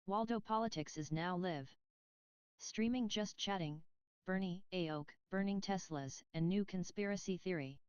Waldo Politics is now live. Streaming Just Chatting, Bernie, AOC, Burning Teslas, and New Conspiracy Theory.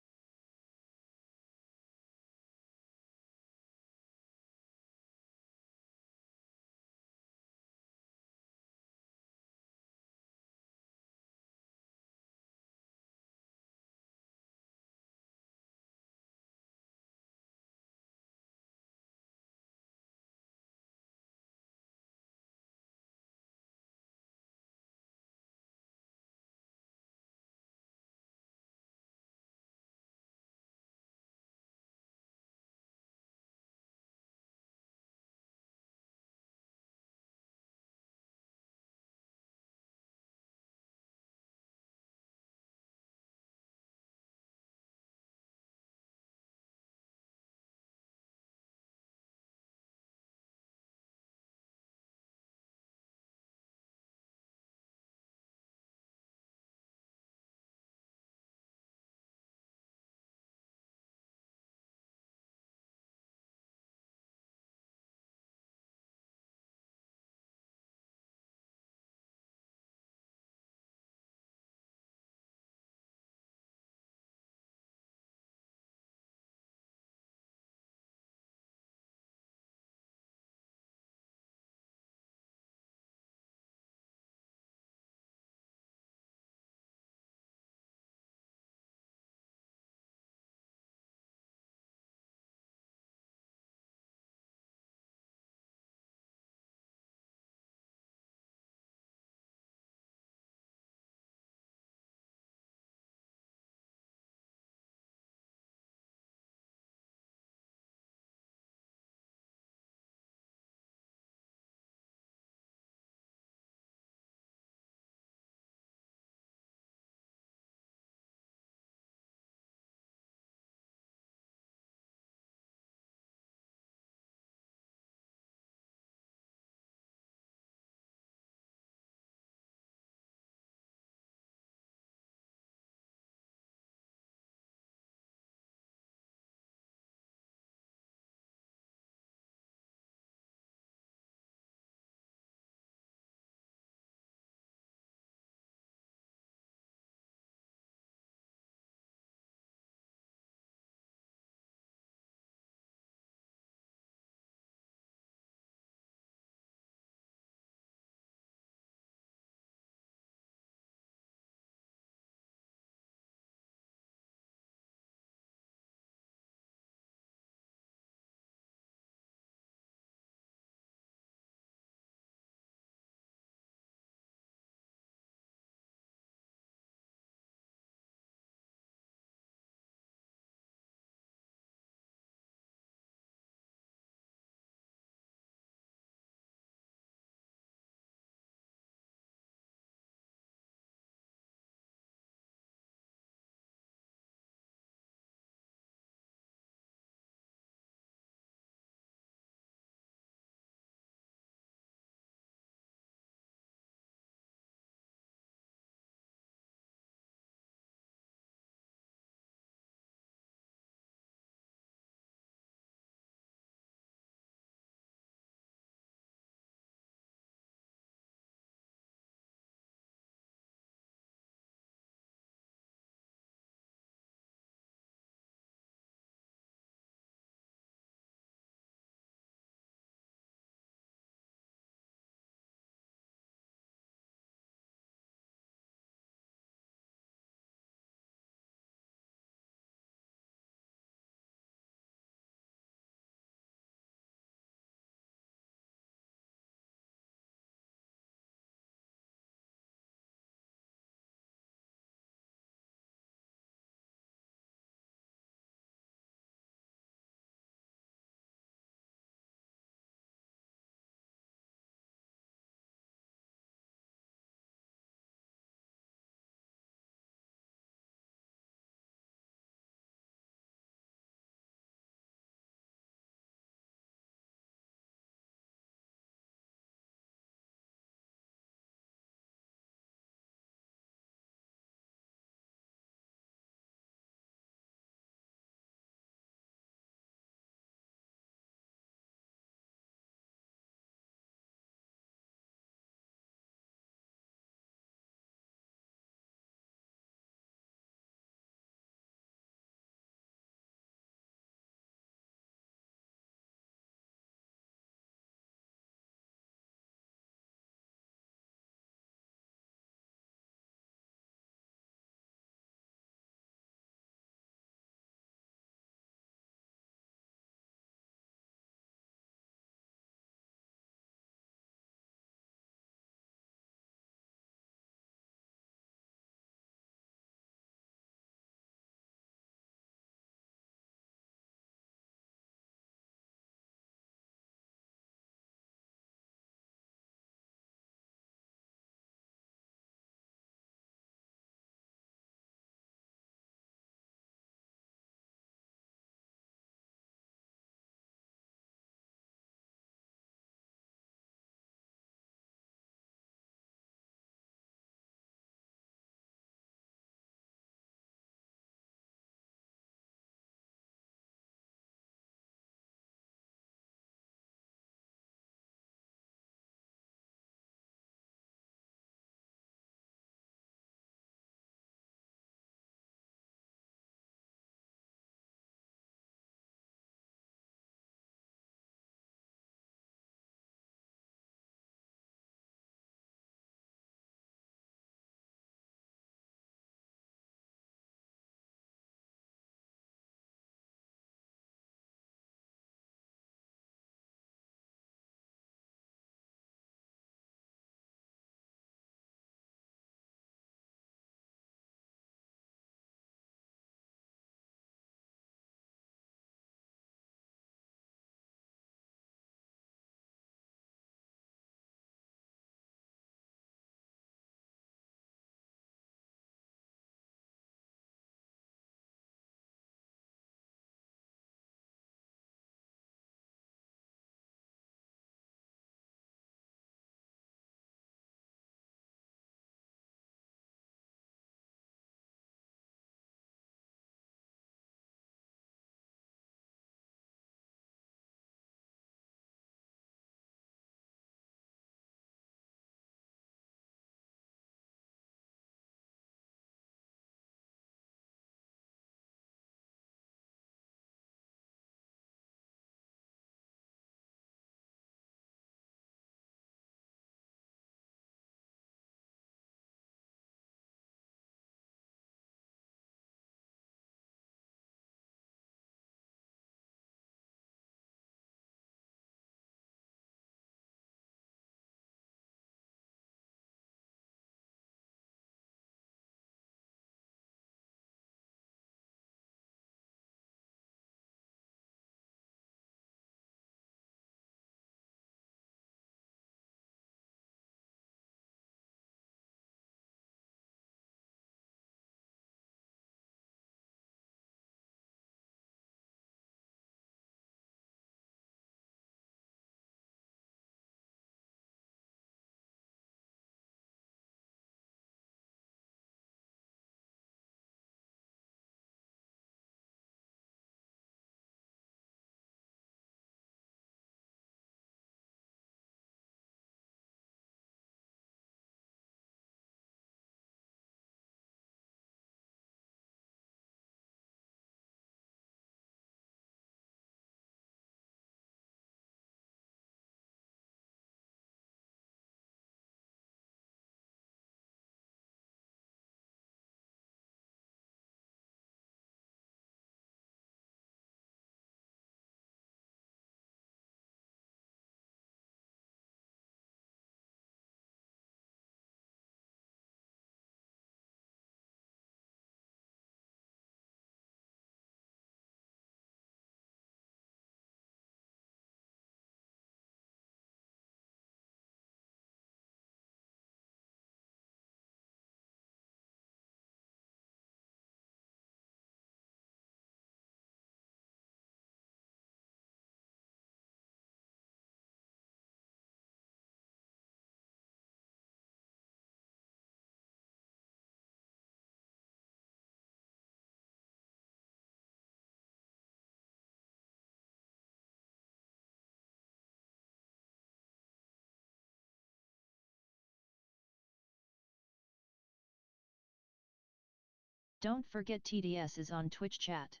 Don't forget TDS is on Twitch chat.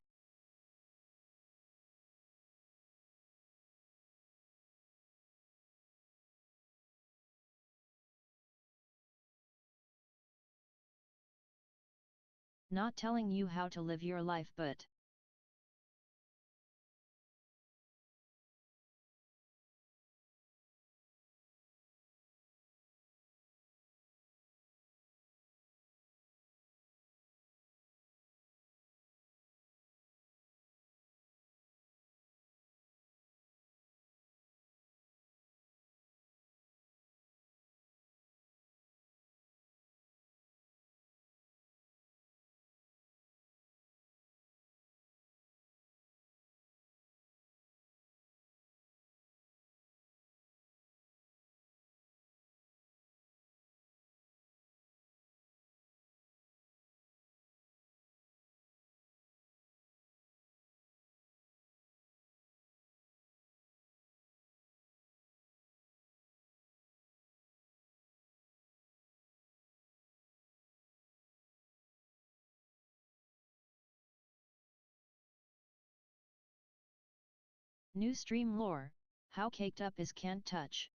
Not telling you how to live your life, but new stream lore, how caked up is can't touch.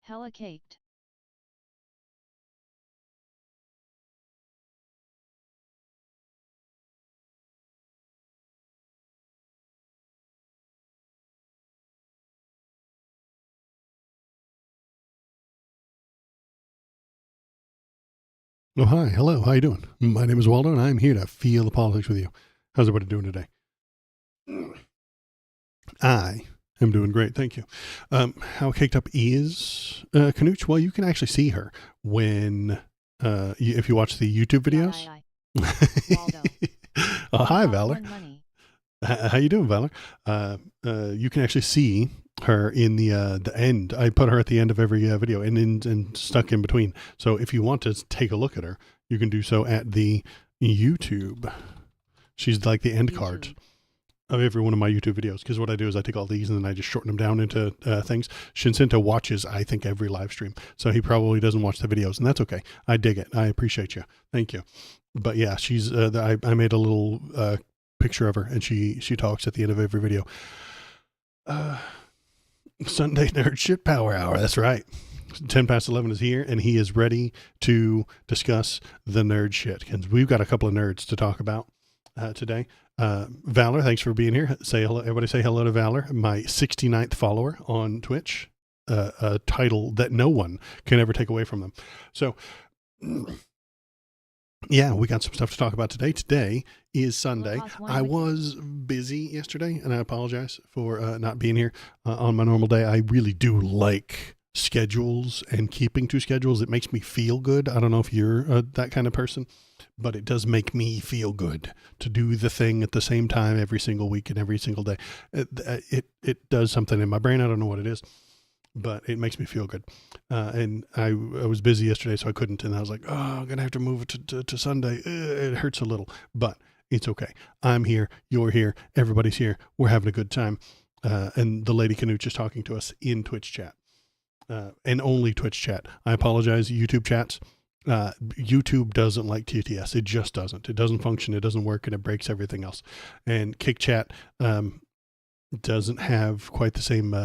Hella caked. Oh, hi. Hello. How you doing? My name is Waldo, and I'm here to feel the politics with you. How's everybody doing today? I am doing great. Thank you. How caked up is Canuch? Well, you can actually see her when, if you watch the YouTube videos. Waldo. Hi, Valor. How you doing, Valor? You can actually see her in the end. I put her at the end of every video and stuck in between. So if you want to take a look at her, you can do so at the YouTube. She's like the end card of every one of my YouTube videos. Because what I do is I take all these and then I just shorten them down into things. Shincinta watches, I think, every live stream. So he probably doesn't watch the videos, and that's okay. I dig it. I appreciate you. Thank you. But yeah, she's. I made a little picture of her, and she talks at the end of every video. Sunday Nerd Shit Power Hour. That's right. 10 past 11 is here, and he is ready to discuss the nerd shit. Because we've got a couple of nerds to talk about today. Valor, thanks for being here. Say hello. Everybody say hello to Valor, my 69th follower on Twitch. A title that no one can ever take away from them. So, yeah, we got some stuff to talk about today. Today is Sunday. I was busy yesterday, and I apologize for not being here on my normal day. I really do like schedules and keeping to schedules. It makes me feel good. I don't know if you're that kind of person, but it does make me feel good to do the thing at the same time every single week and every single day. It does something in my brain. I don't know what it is, but it makes me feel good. And I was busy yesterday, so I couldn't. And I was like, oh, I'm going to have to move it to Sunday. It hurts a little, but it's okay. I'm here. You're here. Everybody's here. We're having a good time. And the lady Canuch is talking to us in Twitch chat. And only Twitch chat. I apologize, YouTube chats. YouTube doesn't like TTS. It just doesn't. It doesn't function. It doesn't work, and it breaks everything else. And Kick Chat doesn't have quite the same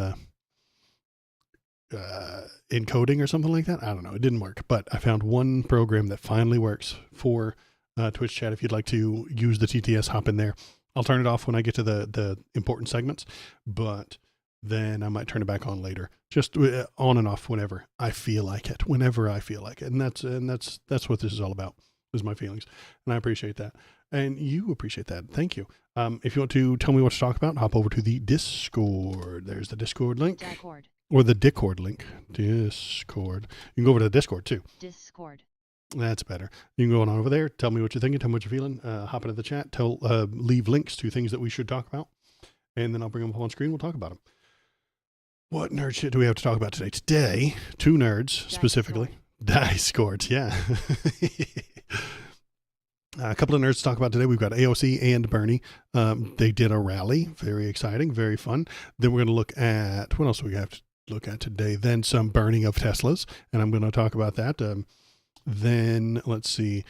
encoding or something like that. I don't know. It didn't work, but I found one program that finally works for Twitch chat. If you'd like to use the TTS, hop in there. I'll turn it off when I get to the important segments, but then I might turn it back on later. Just on and off whenever I feel like it. Whenever I feel like it, and that's what this is all about. Is my feelings, and I appreciate that, and you appreciate that. Thank you. If you want to tell me what to talk about, hop over to the Discord. There's the Discord link. Discord. Or the Discord link. Discord. You can go over to the Discord too. Discord. That's better. You can go on over there. Tell me what you're thinking. Tell me what you're feeling. Hop into the chat. Leave links to things that we should talk about. And then I'll bring them up on screen. We'll talk about them. What nerd shit do we have to talk about today? Today, two nerds specifically. Discords, yeah. A couple of nerds to talk about today. We've got AOC and Bernie. They did a rally. Very exciting, very fun. Then we're going to look at, what else do we have to look at today? Then some burning of Teslas, and I'm going to talk about that. Then let's see,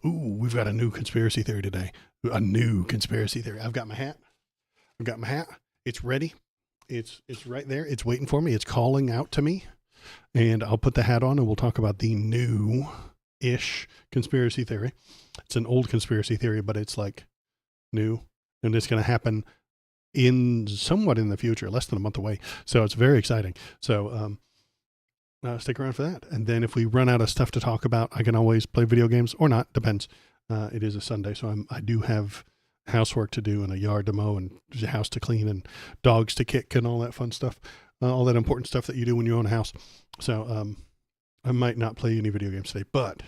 we've got a new conspiracy theory today. A new conspiracy theory. I've got my hat. It's ready. It's right there. It's waiting for me. It's calling out to me. And I'll put the hat on and we'll talk about the new-ish conspiracy theory. It's an old conspiracy theory, but it's like new. And it's going to happen somewhat in the future, less than a month away. So it's very exciting. So stick around for that. And then if we run out of stuff to talk about, I can always play video games or not. Depends. It is a Sunday, so I do have housework to do and a yard to mow and a house to clean and dogs to kick and all that fun stuff. All that important stuff that you do when you own a house. So I might not play any video games today, but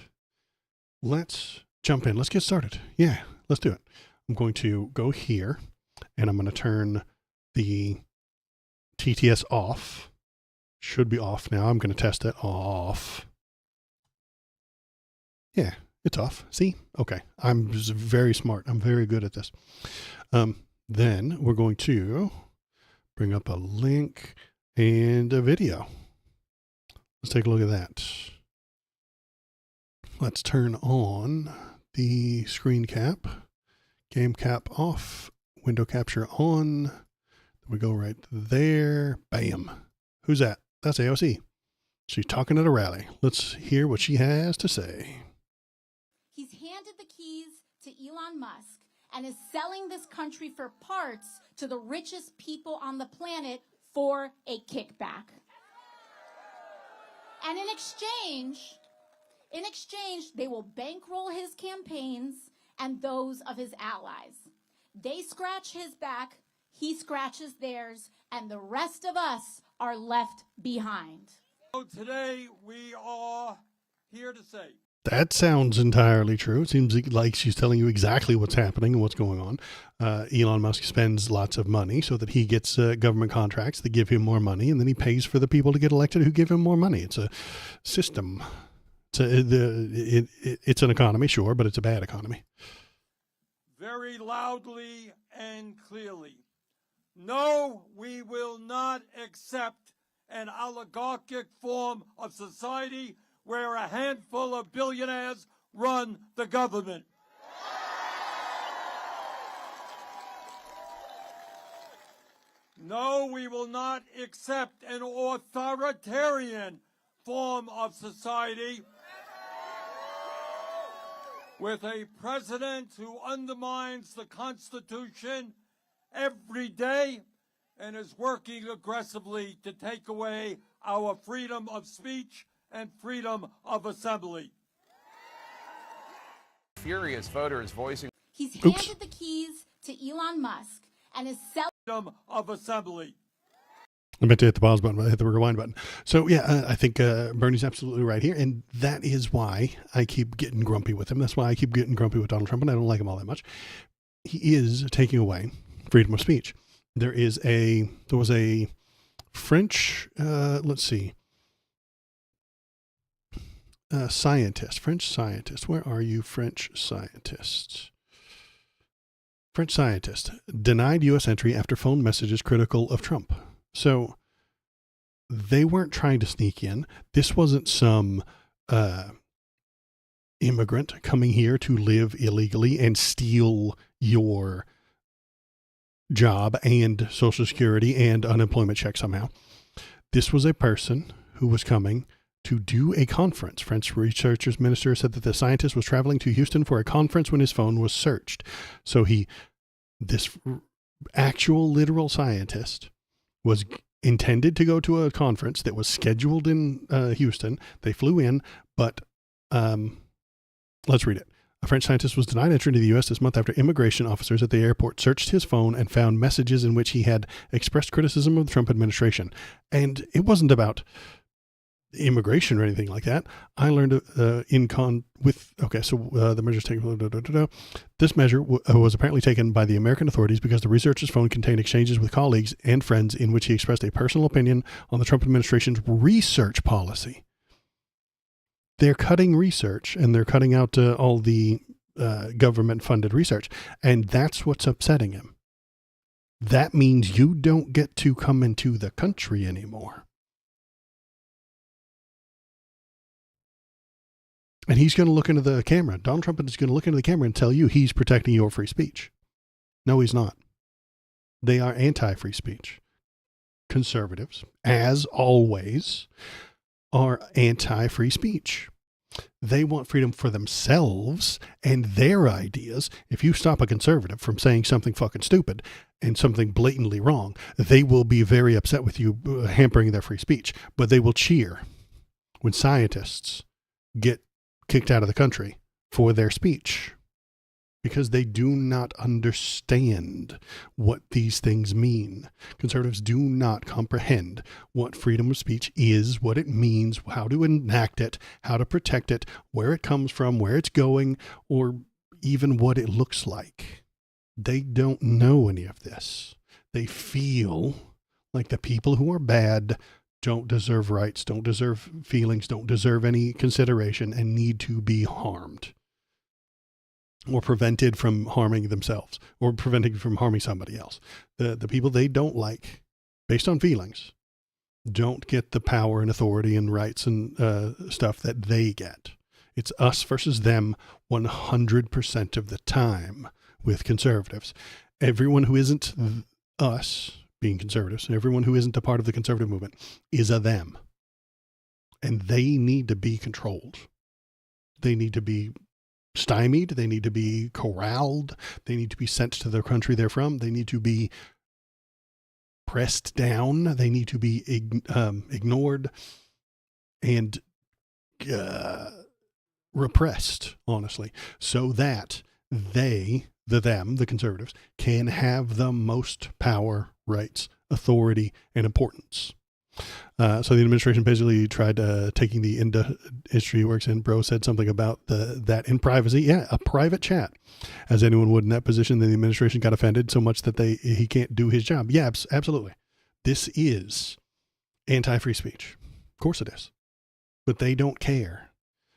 let's jump in. Let's get started. Yeah, let's do it. I'm going to go here and I'm going to turn the TTS off. Should be off now. I'm going to test it. Off. Yeah, it's off. See? Okay. I'm just very smart. I'm very good at this. Then we're going to bring up a link and a video. Let's take a look at that. Let's turn on the screen cap, game cap off, window capture on. We go right there. Bam. Who's that? That's AOC. She's talking at a rally. Let's hear what she has to say. He's handed the keys to Elon Musk and is selling this country for parts to the richest people on the planet for a kickback. And in exchange, they will bankroll his campaigns and those of his allies. They scratch his back, he scratches theirs, and the rest of us are left behind. So today we are here to say. That sounds entirely true. It seems like she's telling you exactly what's happening and what's going on. Elon Musk spends lots of money so that he gets government contracts that give him more money, and then he pays for the people to get elected who give him more money. It's a system. It's an economy, sure, but it's a bad economy. Very loudly and clearly. No, we will not accept an oligarchic form of society where a handful of billionaires run the government. No, we will not accept an authoritarian form of society with a president who undermines the Constitution every day and is working aggressively to take away our freedom of speech and freedom of assembly. Furious voters voicing. He's handed the keys to Elon Musk and is selling Freedom of assembly. I meant to hit the pause button, but I hit the rewind button. So yeah, I think Bernie's absolutely right here. And that is why I keep getting grumpy with him. That's why I keep getting grumpy with Donald Trump, and I don't like him all that much. He is taking away freedom of speech. There was a French, French scientist. Where are you, French scientists? French scientist denied U.S. entry after phone messages critical of Trump. So they weren't trying to sneak in. This wasn't some immigrant coming here to live illegally and steal your job and Social Security and unemployment check somehow. This was a person who was coming to do a conference. French researchers minister said that the scientist was traveling to Houston for a conference when his phone was searched. So this actual literal scientist was intended to go to a conference that was scheduled in Houston. They flew in, but let's read it. A French scientist was denied entry into the U.S. this month after immigration officers at the airport searched his phone and found messages in which he had expressed criticism of the Trump administration. And it wasn't about immigration or anything like that. I learned the measures taken. This measure was apparently taken by the American authorities because the researcher's phone contained exchanges with colleagues and friends in which he expressed a personal opinion on the Trump administration's research policy. They're cutting research and they're cutting out all the government-funded research. And that's what's upsetting him. That means you don't get to come into the country anymore. And he's going to look into the camera. Donald Trump is going to look into the camera and tell you he's protecting your free speech. No, he's not. They are anti-free speech. Conservatives, as always, are anti-free speech. They want freedom for themselves and their ideas. If you stop a conservative from saying something fucking stupid and something blatantly wrong, they will be very upset with you hampering their free speech. But they will cheer when scientists get kicked out of the country for their speech, because they do not understand what these things mean. Conservatives do not comprehend what freedom of speech is, what it means, how to enact it, how to protect it, where it comes from, where it's going, or even what it looks like. They don't know any of this. They feel like the people who are bad don't deserve rights, don't deserve feelings, don't deserve any consideration, and need to be harmed or prevented from harming themselves or prevented from harming somebody else. The people they don't like, based on feelings, don't get the power and authority and rights and stuff that they get. It's us versus them 100% of the time with conservatives. Everyone who isn't us, being conservatives, everyone who isn't a part of the conservative movement is a them. And they need to be controlled. They need to be stymied. They need to be corralled. They need to be sent to the country they're from. They need to be pressed down. They need to be ignored and repressed, honestly, so that they, the conservatives, can have the most power, rights, authority, and importance. So the administration basically tried taking the industry works in. Bro said something about that in privacy. Yeah, a private chat, as anyone would in that position. Then the administration got offended so much that he can't do his job. Yeah, absolutely. This is anti-free speech. Of course it is. But they don't care,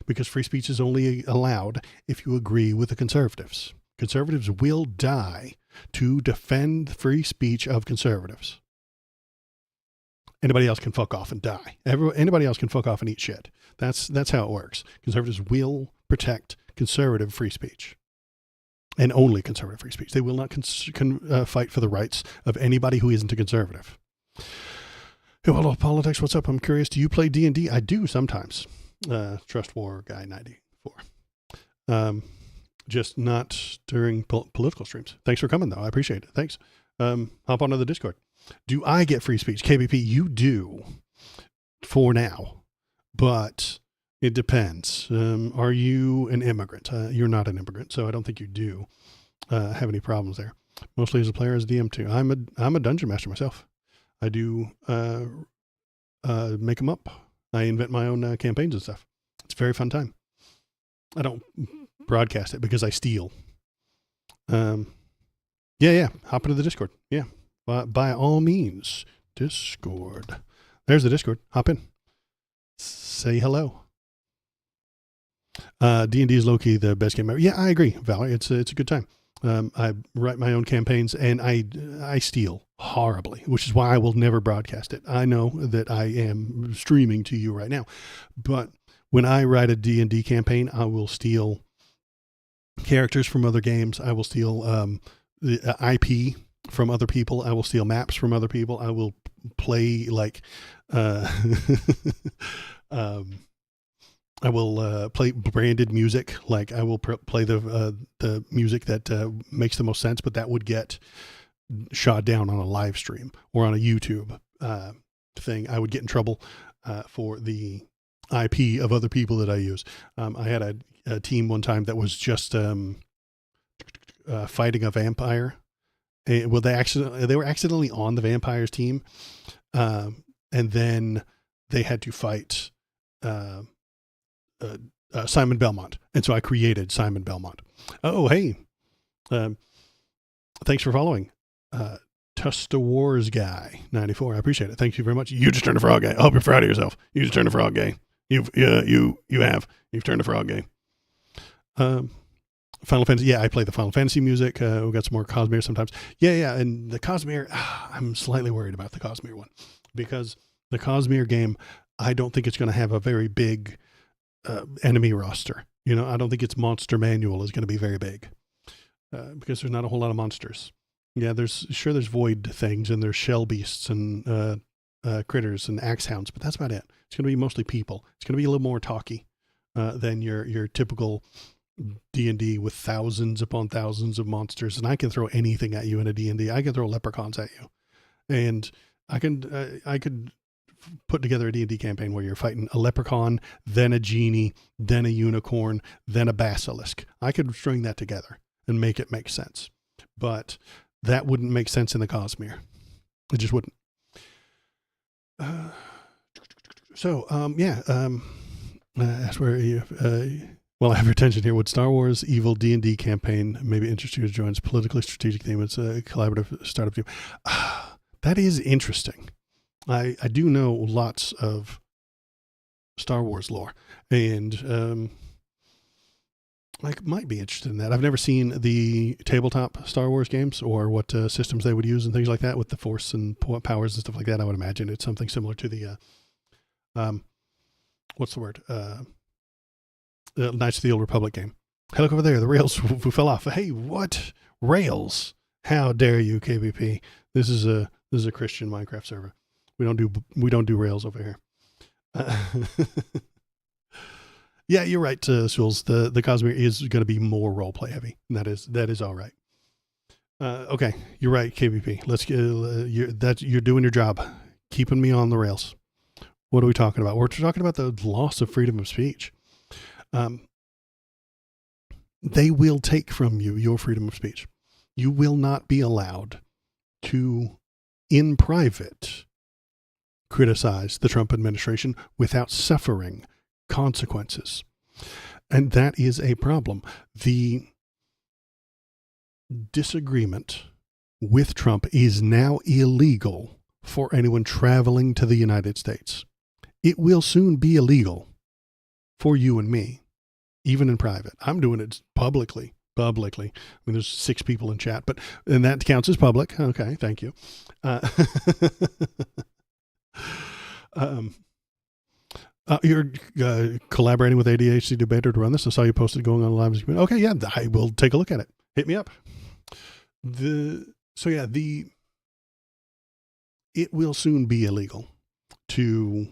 because free speech is only allowed if you agree with the conservatives. Conservatives will die to defend free speech of conservatives. Anybody else can fuck off and die. Anybody else can fuck off and eat shit. That's how it works. Conservatives will protect conservative free speech, and only conservative free speech. They will not fight for the rights of anybody who isn't a conservative. Hey, hello, politics. What's up? I'm curious. Do you play D&D? I do sometimes. Trust War Guy 94. Just not during political streams. Thanks for coming, though. I appreciate it. Thanks. Hop onto the Discord. Do I get free speech? KBP, you do for now, but it depends. Are you an immigrant? You're not an immigrant, so I don't think you do have any problems there. Mostly as a player, as a DM too. I'm a dungeon master myself. I do make them up. I invent my own campaigns and stuff. It's a very fun time. I don't broadcast it because I steal. Yeah. Hop into the Discord. Yeah. By all means, Discord. There's the Discord. Hop in. Say hello. D&D is low-key the best game ever. Yeah, I agree, Valerie. It's a good time. I write my own campaigns, and I steal horribly, which is why I will never broadcast it. I know that I am streaming to you right now, but when I write a D&D campaign, I will steal characters from other games. I will steal the IP from other people. I will steal maps from other people. I will play like I will play branded music. Like I will play the music that makes the most sense, but that would get shot down on a live stream or on a YouTube thing. I would get in trouble for the IP of other people that I use. I had a team one time that was just fighting a vampire. Well, they were accidentally on the vampires team, and then they had to fight Simon Belmont, and so I created Simon Belmont. Oh, hey, thanks for following, Tusta Wars Guy 94. I appreciate it. Thank you very much. You just turned a frog gay. I hope you're proud of yourself. You just turned a frog gay. You've turned a frog gay. Final Fantasy. Yeah, I play the Final Fantasy music. We've got some more Cosmere sometimes. Yeah. And the Cosmere, I'm slightly worried about the Cosmere one because the Cosmere game, I don't think it's going to have a very big enemy roster. I don't think its monster manual is going to be very big because there's not a whole lot of monsters. Yeah, there's void things and there's shell beasts and critters and axe hounds, but that's about it. It's going to be mostly people. It's going to be a little more talky than your typical D&D with thousands upon thousands of monsters. And I can throw anything at you in a D&D. I can throw leprechauns at you, and I could put together a D&D campaign where you're fighting a leprechaun, then a genie, then a unicorn, then a basilisk. I could string that together and make it make sense, but that wouldn't make sense in the Cosmere. It just wouldn't. That's where you, I have your attention here. Would Star Wars Evil D&D campaign maybe interest you to join? It's politically strategic theme. It's a collaborative startup team. That is interesting. I do know lots of Star Wars lore, and I might be interested in that. I've never seen the tabletop Star Wars games or what systems they would use and things like that with the Force and powers and stuff like that. I would imagine it's something similar to the what's the word? Knights of the Old Republic game. Hey, look over there. The rails fell off. Hey, what rails? How dare you, KBP? This is a Christian Minecraft server. We don't do rails over here. Yeah, you're right, Souls. The Cosmere is going to be more roleplay heavy. And that is all right. Okay, you're right, KBP. Let's get you're doing your job, keeping me on the rails. What are we talking about? We're talking about the loss of freedom of speech. They will take from you your freedom of speech. You will not be allowed to, in private, criticize the Trump administration without suffering consequences. And that is a problem. The disagreement with Trump is now illegal for anyone traveling to the United States. It will soon be illegal for you and me, even in private. I'm doing it publicly. I mean, there's 6 people in chat, and that counts as public. Okay, thank you. You're collaborating with ADHD Debater to run this. I saw you posted going on live. Okay, yeah, I will take a look at it. Hit me up. It will soon be illegal to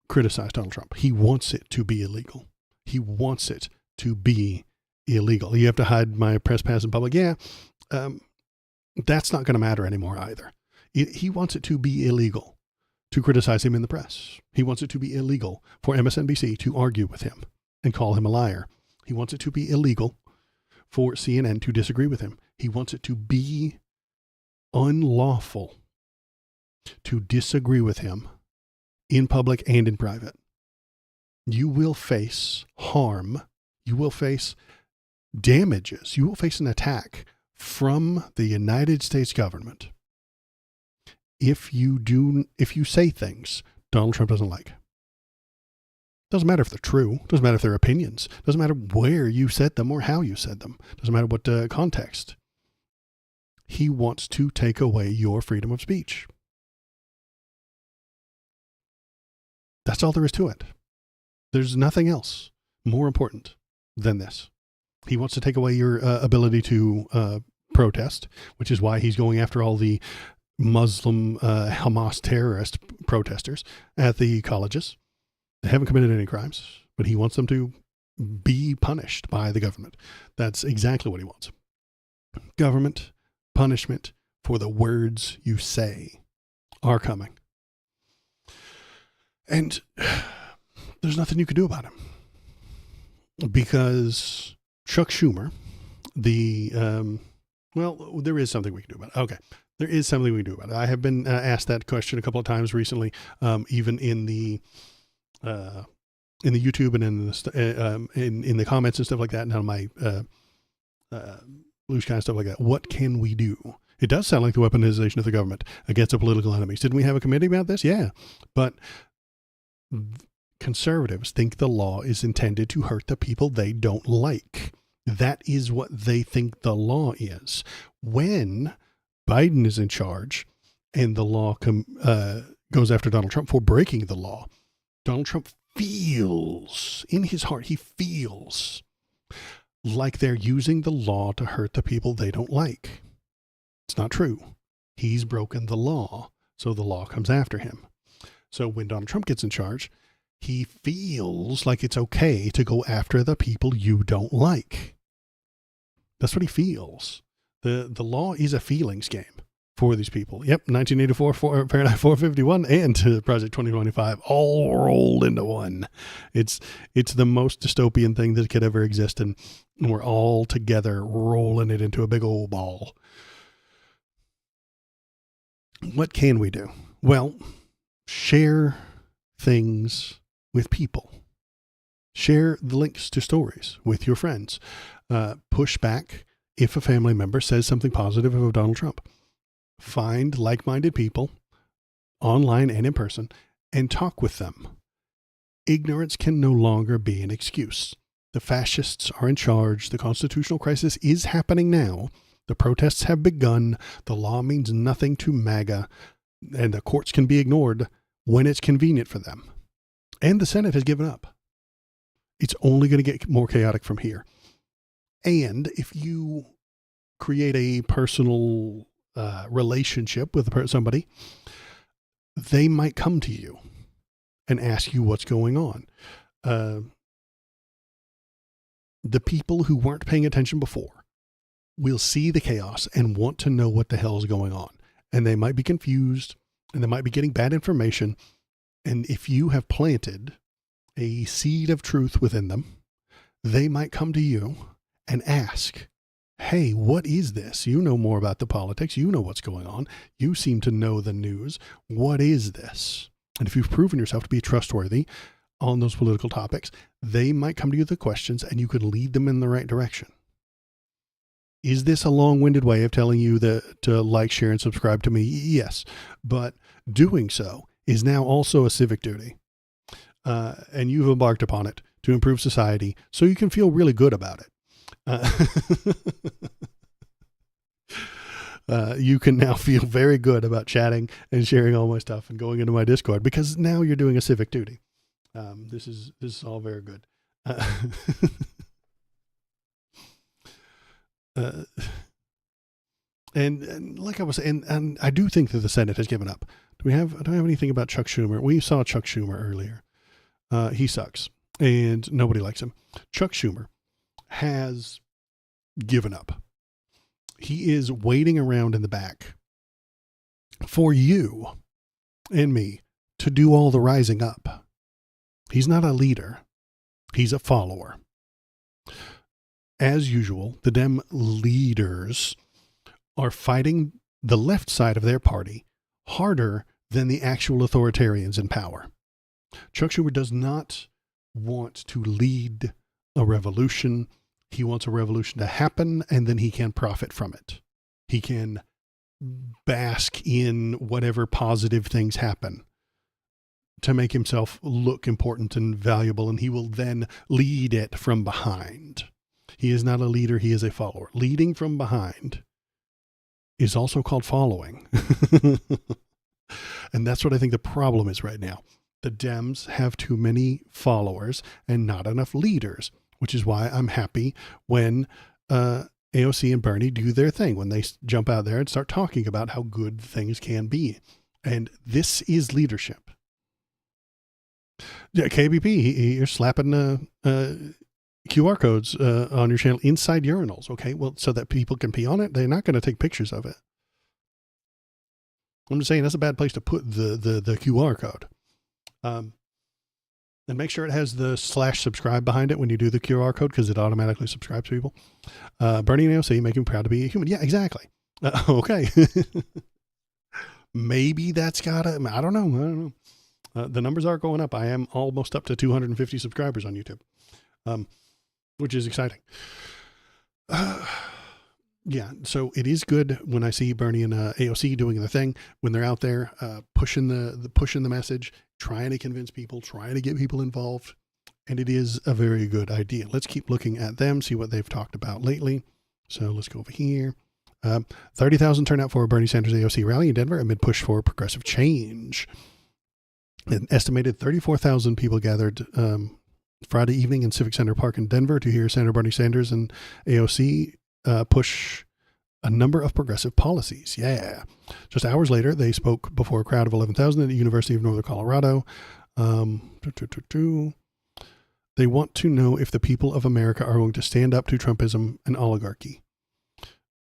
criticize Donald Trump. He wants it to be illegal. He wants it to be illegal. You have to hide my press pass in public. Yeah, that's not going to matter anymore either. He wants it to be illegal to criticize him in the press. He wants it to be illegal for MSNBC to argue with him and call him a liar. He wants it to be illegal for CNN to disagree with him. He wants it to be unlawful to disagree with him in public and in private. You will face harm. You will face damages. You will face an attack from the United States government if you say things Donald Trump doesn't like. Doesn't matter if they're true. Doesn't matter if they're opinions. Doesn't matter where you said them or how you said them. Doesn't matter what context. He wants to take away your freedom of speech. That's all there is to it. There's nothing else more important than this. He wants to take away your ability to protest, which is why he's going after all the Muslim Hamas terrorist protesters at the colleges. They haven't committed any crimes, but he wants them to be punished by the government. That's exactly what he wants. Government punishment for the words you say are coming. And there's nothing you can do about him. Because Chuck Schumer, there is something we can do about it. Okay. There is something we can do about it. I have been asked that question a couple of times recently, even in the YouTube and in the comments and stuff like that, and on my loose kind of stuff like that. What can we do? It does sound like the weaponization of the government against the political enemies. Didn't we have a committee about this? Yeah, but conservatives think the law is intended to hurt the people they don't like. That is what they think the law is. When Biden is in charge and the law goes after Donald Trump for breaking the law, Donald Trump feels, in his heart, he feels like they're using the law to hurt the people they don't like. It's not true. He's broken the law, so the law comes after him. So when Donald Trump gets in charge, he feels like it's okay to go after the people you don't like. That's what he feels. The law is a feelings game for these people. Yep, 1984, Fahrenheit 451, and Project 2025 all rolled into one. It's the most dystopian thing that could ever exist, and we're all together rolling it into a big old ball. What can we do? Well, share things with people. Share the links to stories with your friends. Push back if a family member says something positive of Donald Trump. Find like-minded people online and in person and talk with them. Ignorance can no longer be an excuse. The fascists are in charge. The constitutional crisis is happening now. The protests have begun. The law means nothing to MAGA, and the courts can be ignored when it's convenient for them. And the Senate has given up. It's only going to get more chaotic from here. And if you create a personal relationship with somebody, they might come to you and ask you what's going on. The people who weren't paying attention before will see the chaos and want to know what the hell is going on. And they might be confused, and they might be getting bad information. And if you have planted a seed of truth within them, they might come to you and ask, hey, what is this? You know more about the politics. You know what's going on. You seem to know the news. What is this? And if you've proven yourself to be trustworthy on those political topics, they might come to you with the questions, and you could lead them in the right direction. Is this a long-winded way of telling you to like, share, and subscribe to me? Yes. But doing so is now also a civic duty. And you've embarked upon it to improve society so you can feel really good about it. You can now feel very good about chatting and sharing all my stuff and going into my Discord because now you're doing a civic duty. This is all very good. And like I was saying, and I do think that the Senate has given up. I don't have anything about Chuck Schumer. We saw Chuck Schumer earlier. He sucks and nobody likes him. Chuck Schumer has given up. He is waiting around in the back for you and me to do all the rising up. He's not a leader. He's a follower. As usual, the Dem leaders are fighting the left side of their party harder than the actual authoritarians in power. Chuck Schumer does not want to lead a revolution. He wants a revolution to happen, and then he can profit from it. He can bask in whatever positive things happen to make himself look important and valuable, and he will then lead it from behind. He is not a leader, he is a follower. Leading from behind is also called following. And that's what I think the problem is right now. The Dems have too many followers and not enough leaders, which is why I'm happy when AOC and Bernie do their thing, when they jump out there and start talking about how good things can be. And this is leadership. Yeah, KBP, you're slapping QR codes on your channel inside urinals. Okay, well, so that people can pee on it. They're not going to take pictures of it. I'm just saying that's a bad place to put the QR code. And make sure it has the /subscribe behind it when you do the QR code, because it automatically subscribes people. Bernie and AOC make him proud to be a human. Yeah, exactly. Okay. Maybe that's I don't know. The numbers are going up. I am almost up to 250 subscribers on YouTube, which is exciting. Yeah, so it is good when I see Bernie and AOC doing their thing, when they're out there pushing the message, trying to convince people, trying to get people involved. And it is a very good idea. Let's keep looking at them, see what they've talked about lately. So let's go over here. 30,000 turnout for a Bernie Sanders AOC rally in Denver amid push for progressive change. An estimated 34,000 people gathered Friday evening in Civic Center Park in Denver to hear Senator Bernie Sanders and AOC push a number of progressive policies. Yeah. Just hours later, they spoke before a crowd of 11,000 at the University of Northern Colorado. They want to know if the people of America are going to stand up to Trumpism and oligarchy.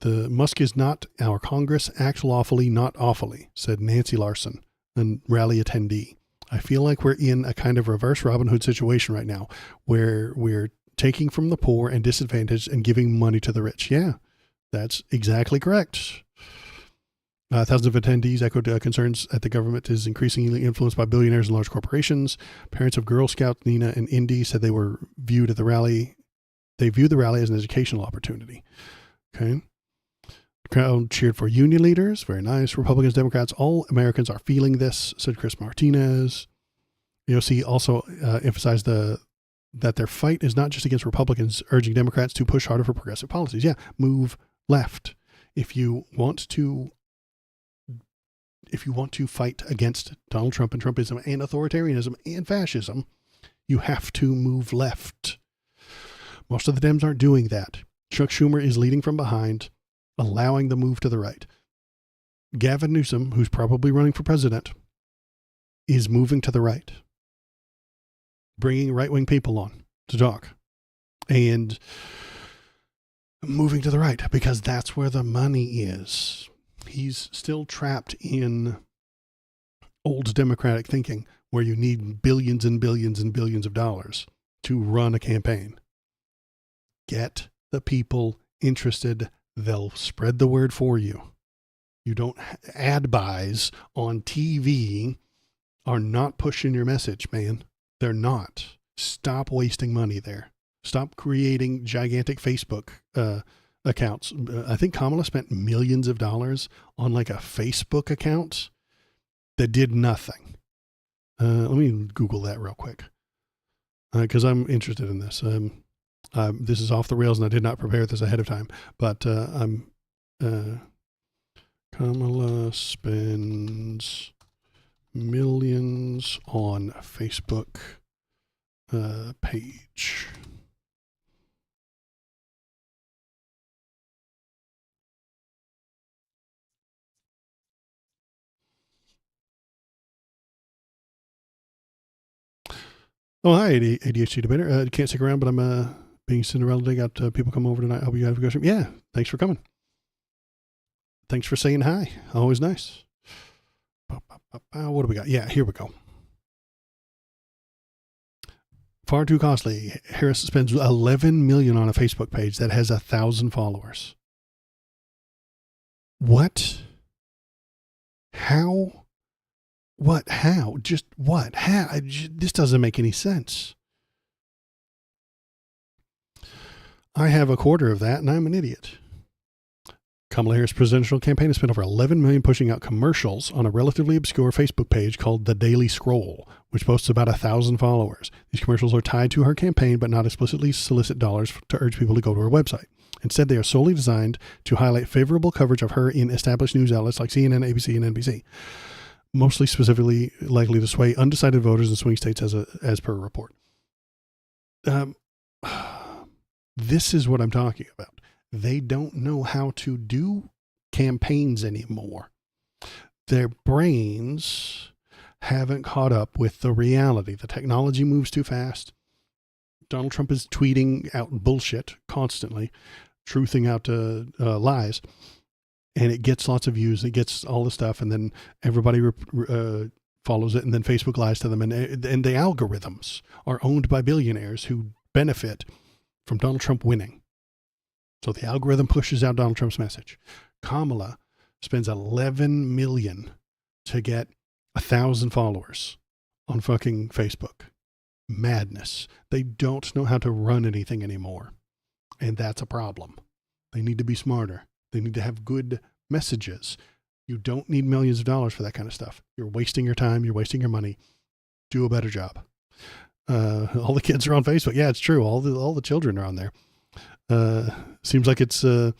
The Musk is not our Congress, acts lawfully, not awfully, said Nancy Larson, a rally attendee. I feel like we're in a kind of reverse Robin Hood situation right now, where we're taking from the poor and disadvantaged and giving money to the rich. Yeah, that's exactly correct. Thousands of attendees echoed concerns that the government is increasingly influenced by billionaires and large corporations. Parents of Girl Scouts Nina and Indy said they viewed the rally as an educational opportunity. Okay. The crowd cheered for union leaders. Very nice. Republicans, Democrats, all Americans are feeling this, said Chris Martinez. AOC also emphasized that their fight is not just against Republicans, urging Democrats to push harder for progressive policies. Yeah, move left. If you want to fight against Donald Trump and Trumpism and authoritarianism and fascism, you have to move left. Most of the Dems aren't doing that. Chuck Schumer is leading from behind, allowing the move to the right. Gavin Newsom, who's probably running for president, is moving to the right, bringing right-wing people on to talk and moving to the right because that's where the money is. He's still trapped in old Democratic thinking where you need billions and billions and billions of dollars to run a campaign. Get the people interested. They'll spread the word for you. You don't ad buys on TV are not pushing your message, man. They're not. Stop wasting money there. Stop creating gigantic Facebook accounts. I think Kamala spent millions of dollars on like a Facebook account that did nothing. Let me Google that real quick because I'm interested in this. This is off the rails and I did not prepare this ahead of time, but Kamala spends millions on Facebook page. Oh, hi, ADHD debater. Can't stick around, but I'm being Cinderella today. Got people come over tonight. Hope you have a good stream. Yeah, thanks for coming. Thanks for saying hi. Always nice. What do we got? Yeah, here we go. Far too costly. Harris spends $11 million on a Facebook page that has 1,000 followers. What? How? What? How? Just what? How? This doesn't make any sense. I have a quarter of that and I'm an idiot. Kamala Harris' presidential campaign has spent over $11 million pushing out commercials on a relatively obscure Facebook page called The Daily Scroll, which boasts about 1,000 followers. These commercials are tied to her campaign, but not explicitly solicit dollars to urge people to go to her website. Instead, they are solely designed to highlight favorable coverage of her in established news outlets like CNN, ABC, and NBC, mostly specifically likely to sway undecided voters in swing states as per a report. This is what I'm talking about. They don't know how to do campaigns anymore. Their brains haven't caught up with the reality. The technology moves too fast. Donald Trump is tweeting out bullshit constantly, truthing out lies, and it gets lots of views. It gets all the stuff, and then everybody follows it, and then Facebook lies to them, and the algorithms are owned by billionaires who benefit from Donald Trump winning. So the algorithm pushes out Donald Trump's message. Kamala spends $11 million to get 1,000 followers on fucking Facebook. Madness. They don't know how to run anything anymore. And that's a problem. They need to be smarter. They need to have good messages. You don't need millions of dollars for that kind of stuff. You're wasting your time. You're wasting your money. Do a better job. All the kids are on Facebook. Yeah, it's true. All the children are on there. Seems like it's a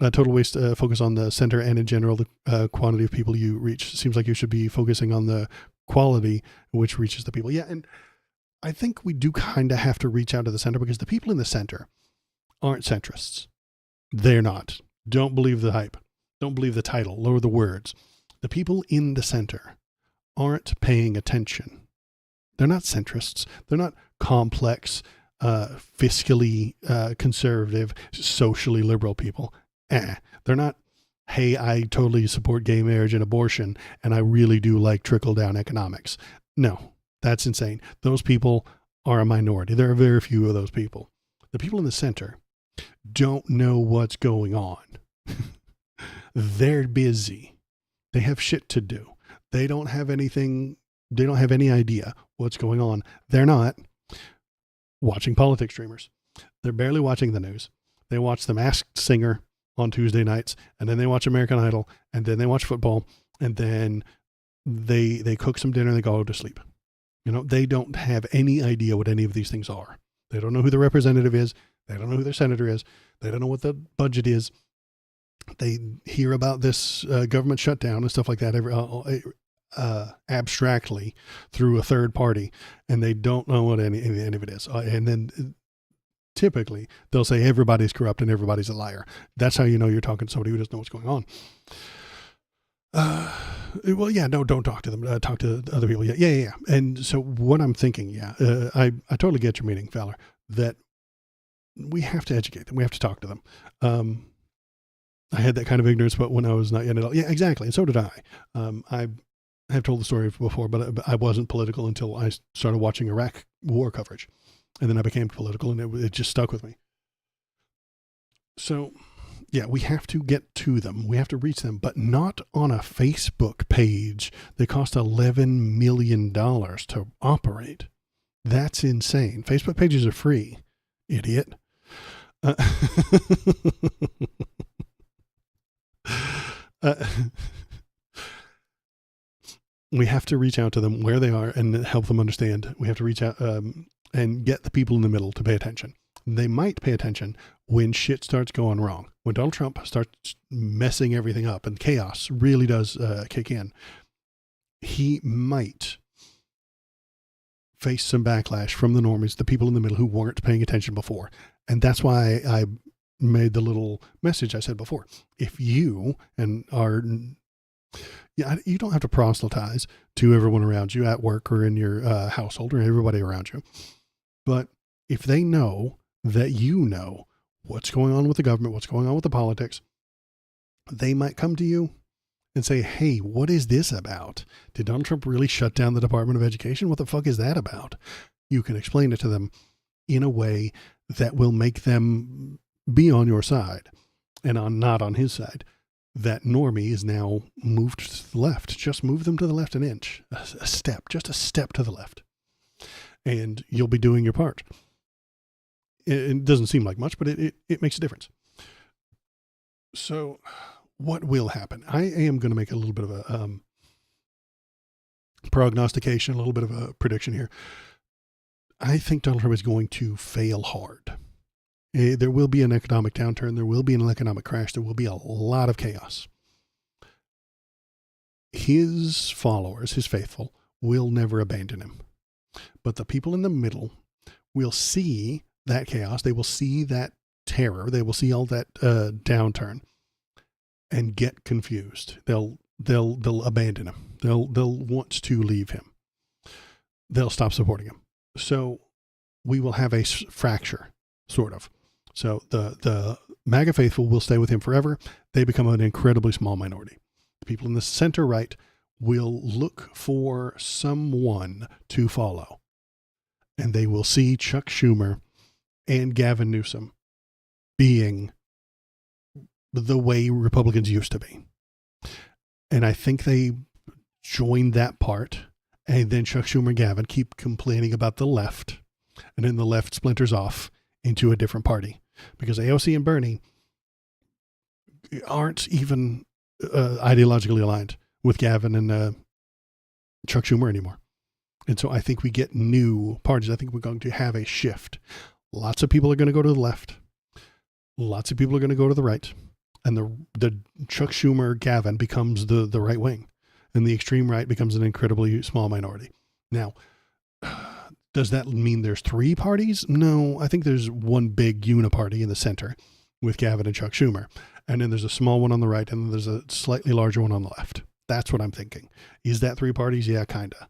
total waste to focus on the center and in general the quantity of people you reach. Seems like you should be focusing on the quality which reaches the people. Yeah, and I think we do kind of have to reach out to the center because the people in the center aren't centrists. They're not. Don't believe the hype. Don't believe the title or the words. The people in the center aren't paying attention. They're not centrists. They're not complex, fiscally conservative, socially liberal people. They're not, hey, I totally support gay marriage and abortion, and I really do like trickle-down economics. No, that's insane. Those people are a minority. There are very few of those people. The people in the center don't know what's going on. They're busy. They have shit to do. They don't have anything. They don't have any idea what's going on. They're not watching politics streamers. They're barely watching the news. They watch The Masked Singer on Tuesday nights, and then they watch American Idol, and then they watch football, and then they cook some dinner and they go to sleep. You know, they don't have any idea what any of these things are. They don't know who the representative is. They don't know who their senator is. They don't know what the budget is. They hear about this government shutdown and stuff like that abstractly through a third party, and they don't know what any of it is. And then typically they'll say everybody's corrupt and everybody's a liar. That's how you know you're talking to somebody who doesn't know what's going on. Well, yeah, no, don't talk to them. Talk to other people. Yeah. And so what I'm thinking, I totally get your meaning, Fowler, that we have to educate them. We have to talk to them. I had that kind of ignorance, but when I was not yet an adult. Yeah, exactly. And so did I. I have told the story before, but I wasn't political until I started watching Iraq war coverage. And then I became political, and it just stuck with me. So, yeah, we have to get to them. We have to reach them, but not on a Facebook page that cost $11 million to operate. That's insane. Facebook pages are free, idiot. We have to reach out to them where they are and help them understand. We have to reach out and get the people in the middle to pay attention. They might pay attention when shit starts going wrong. When Donald Trump starts messing everything up and chaos really does kick in, he might face some backlash from the normies, the people in the middle who weren't paying attention before. And that's why I made the little message I said before. If you you don't have to proselytize to everyone around you at work or in your household or everybody around you. But if they know that you know what's going on with the government, what's going on with the politics, they might come to you and say, hey, what is this about? Did Donald Trump really shut down the Department of Education? What the fuck is that about? You can explain it to them in a way that will make them be on your side and not on his side. That normie is now moved to the left. Just move them to the left an inch, a step to the left. And you'll be doing your part. It doesn't seem like much, but it makes a difference. So what will happen? I am going to make a little bit of a prognostication, a little bit of a prediction here. I think Donald Trump is going to fail hard. There will be an economic downturn. There will be an economic crash. There will be a lot of chaos. His followers, his faithful, will never abandon him. But the people in the middle will see that chaos. They will see that terror. They will see all that downturn and get confused. They'll abandon him. They'll want to leave him. They'll stop supporting him. So we will have a fracture, sort of. So the MAGA faithful will stay with him forever. They become an incredibly small minority. The people in the center right will look for someone to follow. And they will see Chuck Schumer and Gavin Newsom being the way Republicans used to be. And I think they join that part. And then Chuck Schumer and Gavin keep complaining about the left. And then the left splinters off into a different party. Because AOC and Bernie aren't even ideologically aligned with Gavin and Chuck Schumer anymore. And so I think we get new parties. I think we're going to have a shift. Lots of people are going to go to the left. Lots of people are going to go to the right. And the Chuck Schumer Gavin becomes the right wing. And the extreme right becomes an incredibly small minority. Now, does that mean there's three parties? No, I think there's one big uniparty in the center with Gavin and Chuck Schumer. And then there's a small one on the right, and then there's a slightly larger one on the left. That's what I'm thinking. Is that three parties? Yeah, kind of.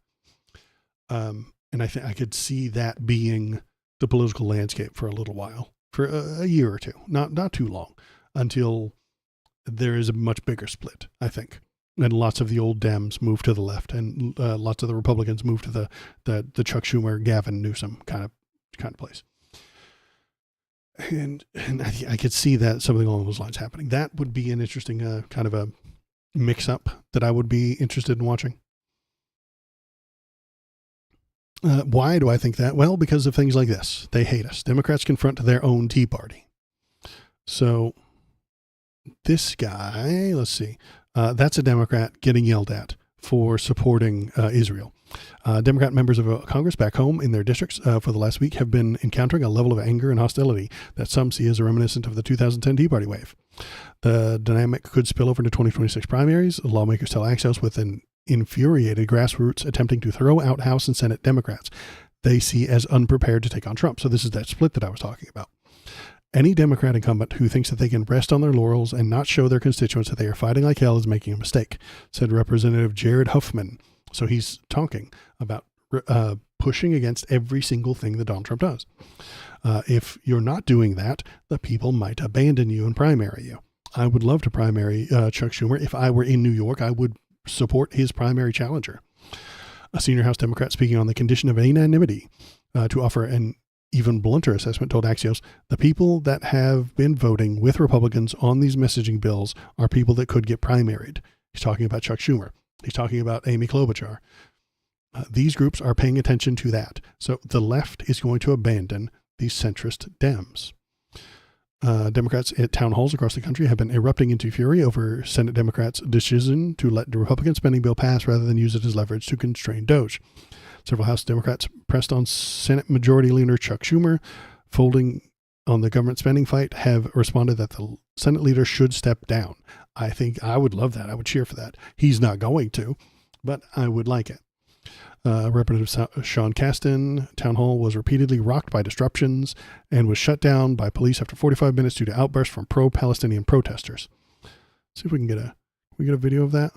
And I could see that being the political landscape for a little while, for a year or two, not too long, until there is a much bigger split, I think. And lots of the old Dems move to the left, and lots of the Republicans move to the Chuck Schumer, Gavin Newsom kind of place. And I could see that something along those lines happening. That would be an interesting kind of a mix-up that I would be interested in watching. Why do I think that? Well, because of things like this. They hate us. Democrats confront their own Tea Party. So this guy, let's see, that's a Democrat getting yelled at for supporting Israel. Democrat members of Congress back home in their districts for the last week have been encountering a level of anger and hostility that some see as a reminiscent of the 2010 Tea Party wave. The dynamic could spill over into 2026 primaries. Lawmakers tell Axios with an infuriated grassroots attempting to throw out House and Senate Democrats they see as unprepared to take on Trump. So this is that split that I was talking about. Any Democrat incumbent who thinks that they can rest on their laurels and not show their constituents that they are fighting like hell is making a mistake, said Representative Jared Huffman. So he's talking about pushing against every single thing that Donald Trump does. If you're not doing that, the people might abandon you and primary you. I would love to primary Chuck Schumer. If I were in New York, I would support his primary challenger. A senior House Democrat speaking on the condition of anonymity to offer an even blunter assessment told Axios, the people that have been voting with Republicans on these messaging bills are people that could get primaried. He's talking about Chuck Schumer. He's talking about Amy Klobuchar. These groups are paying attention to that. So the left is going to abandon these centrist Dems. Democrats at town halls across the country have been erupting into fury over Senate Democrats' decision to let the Republican spending bill pass rather than use it as leverage to constrain DOGE. Several House Democrats pressed on Senate Majority Leader Chuck Schumer, folding on the government spending fight, have responded that the Senate leader should step down. I think I would love that. I would cheer for that. He's not going to, but I would like it. Representative Sean Casten town hall was repeatedly rocked by disruptions and was shut down by police after 45 minutes due to outbursts from pro-Palestinian protesters. See if we can get a video of that.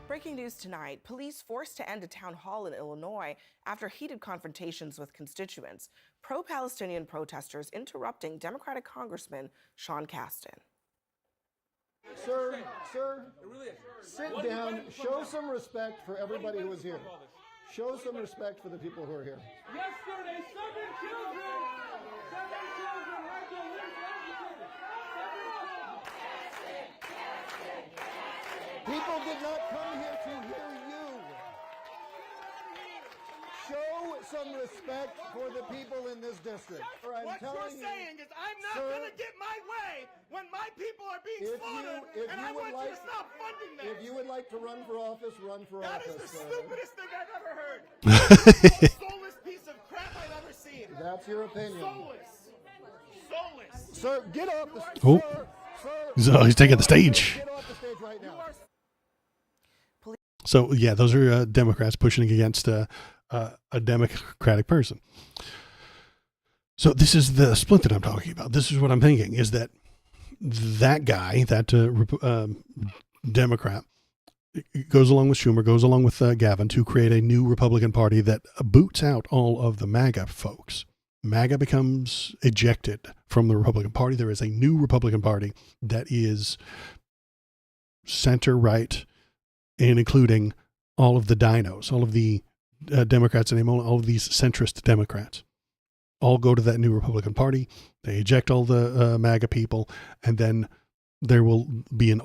Breaking news tonight, police forced to end a town hall in Illinois after heated confrontations with constituents. Pro-Palestinian protesters interrupting Democratic Congressman Sean Casten. Sir, sit down. Show some respect for everybody who is here. Show some respect for the people who are here. Yesterday, seven children had to live People did not come here to hear you. Show some respect for the people in this district. What you're saying is I'm not going to get my way when my people are being slaughtered, and I want you to stop funding them. If you would like to run for office, run for That office. is the sir. stupidest thing I've ever heard. The soulless piece of crap I've ever seen. That's your opinion. Soulless. Sir, get off the stage. Oh. Sir, He's taking the stage. get off the stage right now. So yeah, those are Democrats pushing against a Democratic person. So this is the split that I'm talking about. This is what I'm thinking, is that guy, that Democrat, goes along with Schumer, goes along with Gavin to create a new Republican Party that boots out all of the MAGA folks. MAGA becomes ejected from the Republican Party. There is a new Republican Party that is center-right, and including all of the dinos, all of the Democrats and all of these centrist Democrats, all go to that new Republican Party. They eject all the MAGA people, and then there will be a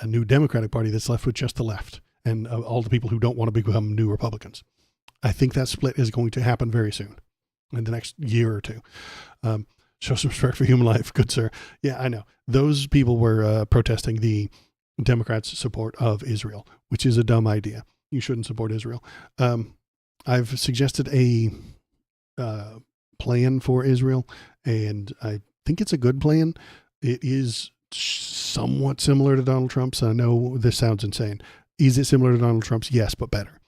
new Democratic Party that's left with just the left and all the people who don't want to become new Republicans. I think that split is going to happen very soon, in the next year or two. Show some respect for human life, good sir. Yeah, I know. Those people were protesting the Democrats' support of Israel, which is a dumb idea. You shouldn't support Israel. I've suggested a plan for Israel, and I think it's a good plan. It is somewhat similar to Donald Trump's. I know this sounds insane. Is it similar to Donald Trump's? Yes, but better.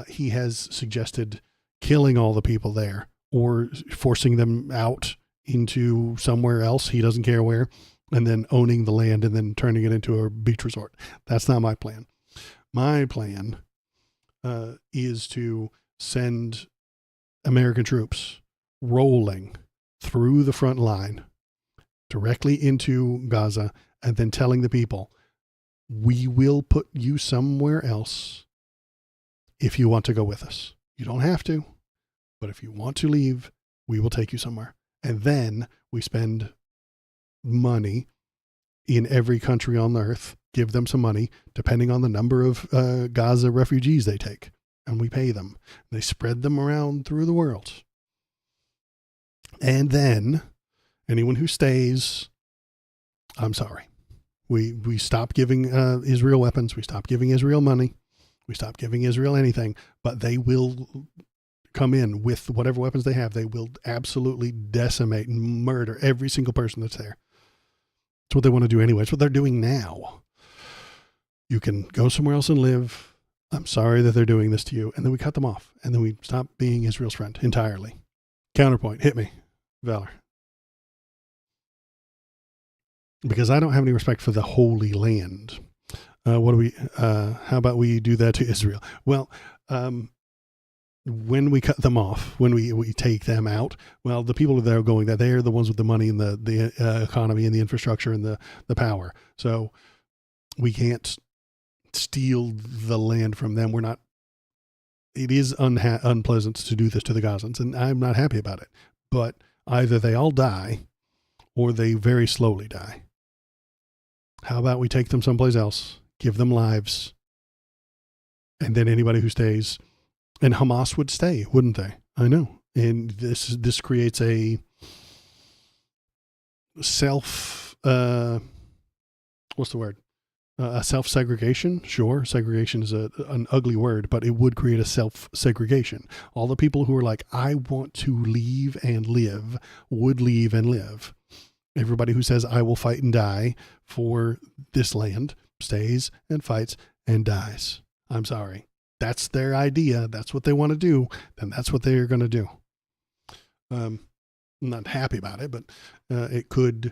He has suggested killing all the people there or forcing them out into somewhere else. He doesn't care where, and then owning the land and then turning it into a beach resort. That's not my plan. My plan is to send American troops rolling through the front line directly into Gaza and then telling the people, we will put you somewhere else if you want to go with us. You don't have to, but if you want to leave, we will take you somewhere. And then we spend money in every country on earth, give them some money, depending on the number of Gaza refugees they take. And we pay them. They spread them around through the world. And then anyone who stays, I'm sorry. We stop giving Israel weapons. We stop giving Israel money. We stop giving Israel anything. But they will come in with whatever weapons they have. They will absolutely decimate and murder every single person that's there. It's what they want to do anyway. It's what they're doing now. You can go somewhere else and live. I'm sorry that they're doing this to you. And then we cut them off. And then we stop being Israel's friend entirely. Counterpoint. Hit me, Valor. Because I don't have any respect for the Holy Land. How about we do that to Israel? Well, when we cut them off, when we take them out, well, the people that are going there, they're the ones with the money and the economy and the infrastructure and the power. So we can't steal the land from them. We're not, it is unpleasant to do this to the Gazans, and I'm not happy about it. But either they all die or they very slowly die. How about we take them someplace else, give them lives, and then anybody who stays, and Hamas would stay, wouldn't they? I know. And this creates a what's the word? A self-segregation. Sure, segregation is an ugly word, but it would create a self-segregation. All the people who are like, I want to leave and live, would leave and live. Everybody who says, I will fight and die for this land, stays and fights and dies. I'm sorry. That's their idea. That's what they want to do. Then that's what they're going to do. I'm not happy about it, but it could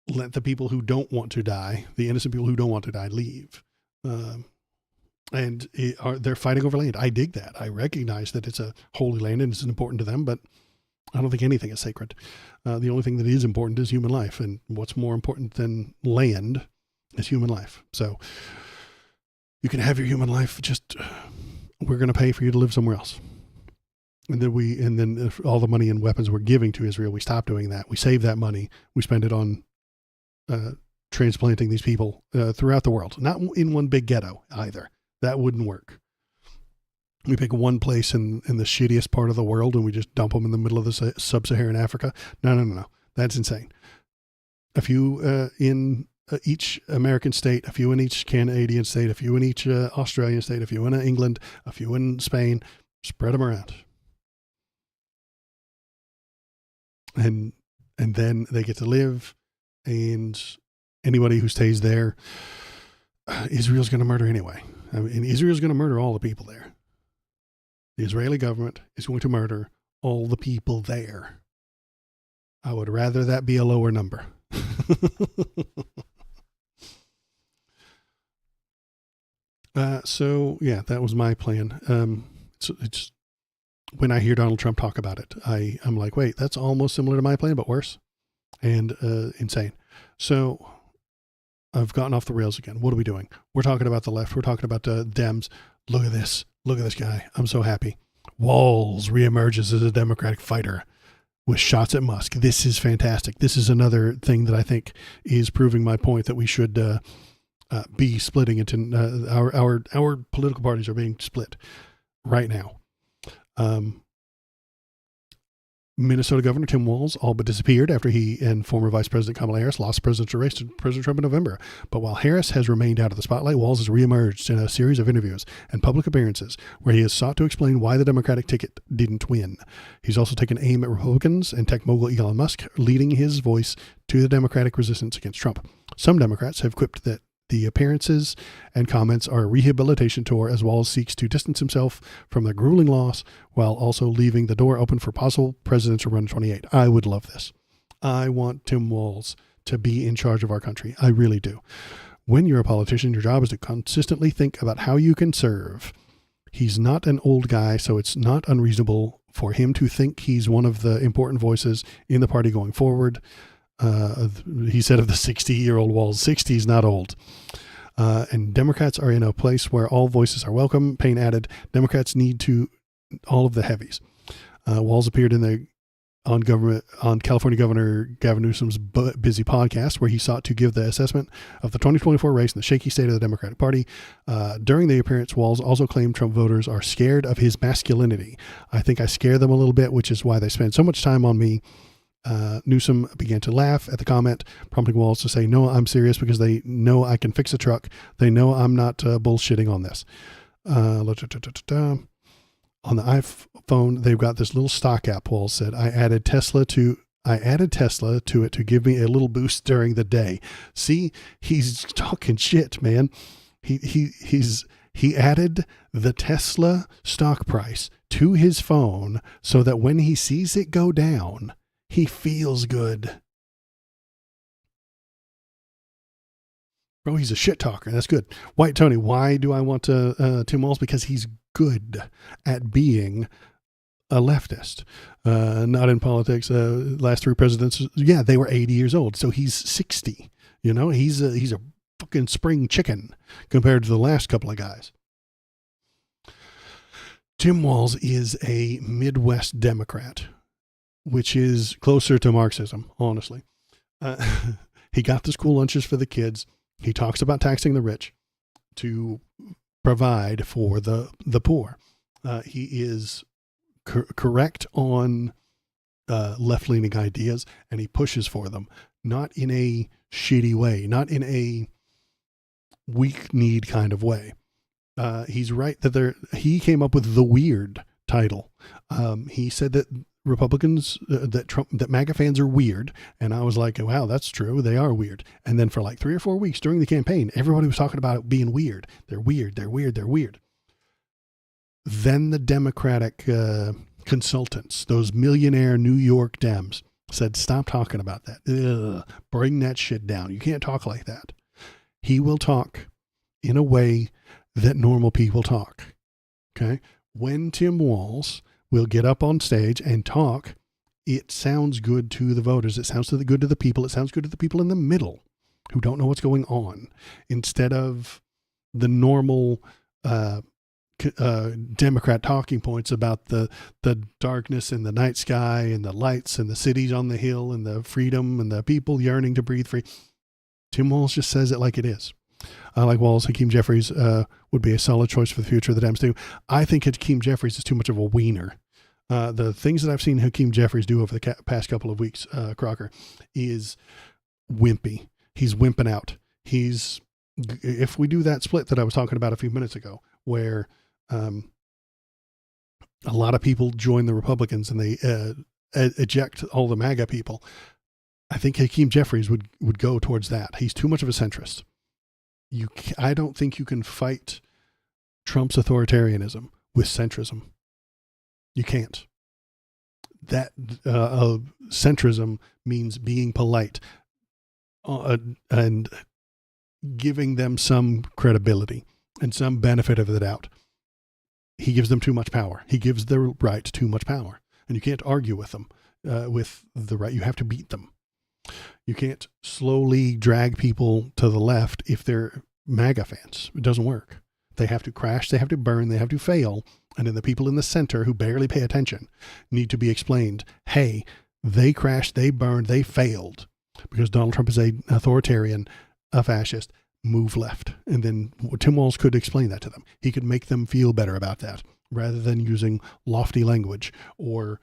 let the people who don't want to die, the innocent people who don't want to die, leave. And they're fighting over land. I dig that. I recognize that it's a holy land and it's important to them, but I don't think anything is sacred. The only thing that is important is human life. And what's more important than land is human life. So you can have your human life, just we're going to pay for you to live somewhere else. And then if all the money and weapons we're giving to Israel, we stop doing that. We save that money. We spend it on transplanting these people throughout the world. Not in one big ghetto either. That wouldn't work. We pick one place in the shittiest part of the world and we just dump them in the middle of the sub-Saharan Africa. No. That's insane. A few in each American state, a few in each Canadian state, a few in each Australian state, a few in England, a few in Spain. Spread them around. And then they get to live, and anybody who stays there, Israel's going to murder anyway. I mean, Israel's going to murder all the people there. The Israeli government is going to murder all the people there. I would rather that be a lower number. So yeah, that was my plan. It's when I hear Donald Trump talk about it, I'm like, wait, that's almost similar to my plan, but worse and insane. So I've gotten off the rails again. What are we doing? We're talking about the left. We're talking about Dems. Look at this. Look at this guy. I'm so happy. Walz reemerges as a Democratic fighter with shots at Musk. This is fantastic. This is another thing that I think is proving my point that we should be splitting into our political parties are being split right now. Minnesota Governor Tim Walz all but disappeared after he and former Vice President Kamala Harris lost the presidential race to President Trump in November. But while Harris has remained out of the spotlight, Walz has reemerged in a series of interviews and public appearances where he has sought to explain why the Democratic ticket didn't win. He's also taken aim at Republicans and tech mogul Elon Musk, leading his voice to the Democratic resistance against Trump. Some Democrats have quipped that the appearances and comments are a rehabilitation tour as Walz seeks to distance himself from the grueling loss while also leaving the door open for possible presidential run in 28. I would love this. I want Tim Walz to be in charge of our country. I really do. When you're a politician, your job is to consistently think about how you can serve. He's not an old guy, so it's not unreasonable for him to think he's one of the important voices in the party going forward. He said of the 60-year-old Walz, 60 is not old. And Democrats are in a place where all voices are welcome. Payne added, Democrats need to all of the heavies. Walz appeared on California Governor Gavin Newsom's Busy podcast, where he sought to give the assessment of the 2024 race and the shaky state of the Democratic Party. During the appearance, Walz also claimed Trump voters are scared of his masculinity. I think I scare them a little bit, which is why they spend so much time on me. Newsom began to laugh at the comment, prompting Walz to say, no, I'm serious because they know I can fix a truck. They know I'm not bullshitting on this. On the iPhone, they've got this little stock app, Walz said. I added Tesla to it to give me a little boost during the day. See, he's talking shit, man. He added the Tesla stock price to his phone so that when he sees it go down, he feels good. Bro, he's a shit talker. That's good. White Tony, why do I want Tim Walz? Because he's good at being a leftist. Not in politics. Last three presidents, yeah, they were 80 years old. So he's 60. You know, he's a fucking spring chicken compared to the last couple of guys. Tim Walz is a Midwest Democrat, which is closer to Marxism, honestly. He got the school lunches for the kids. He talks about taxing the rich to provide for the poor. He is correct on left-leaning ideas, and he pushes for them, not in a shitty way, not in a weak-kneed kind of way. He's right that he came up with the weird title. He said that Republicans, that MAGA fans are weird. And I was like, wow, that's true. They are weird. And then for like 3 or 4 weeks during the campaign, everybody was talking about it being weird. They're weird. They're weird. They're weird. Then the Democratic consultants, those millionaire New York Dems, said, stop talking about that. Ugh, bring that shit down. You can't talk like that. He will talk in a way that normal people talk. Okay. When Tim Walz will get up on stage and talk, it sounds good to the voters. It sounds good to the people. It sounds good to the people in the middle who don't know what's going on, instead of the normal Democrat talking points about the darkness in the night sky and the lights and the cities on the hill and the freedom and the people yearning to breathe free. Tim Walz just says it like it is. I like Walz. Hakeem Jeffries would be a solid choice for the future of the Dems too. I think Hakeem Jeffries is too much of a wiener. The things that I've seen Hakeem Jeffries do over the past couple of weeks, Crocker, is wimpy. He's wimping out. If we do that split that I was talking about a few minutes ago, where a lot of people join the Republicans and they eject all the MAGA people, I think Hakeem Jeffries would go towards that. He's too much of a centrist. I don't think you can fight Trump's authoritarianism with centrism. You can't. That centrism means being polite and giving them some credibility and some benefit of the doubt. He gives them too much power. He gives their right too much power. And you can't argue with them with the right. You have to beat them. You can't slowly drag people to the left if they're MAGA fans. It doesn't work. They have to crash, they have to burn, they have to fail. And then the people in the center who barely pay attention need to be explained, hey, they crashed, they burned, they failed because Donald Trump is an authoritarian, a fascist, move left. And then Tim Walz could explain that to them. He could make them feel better about that rather than using lofty language or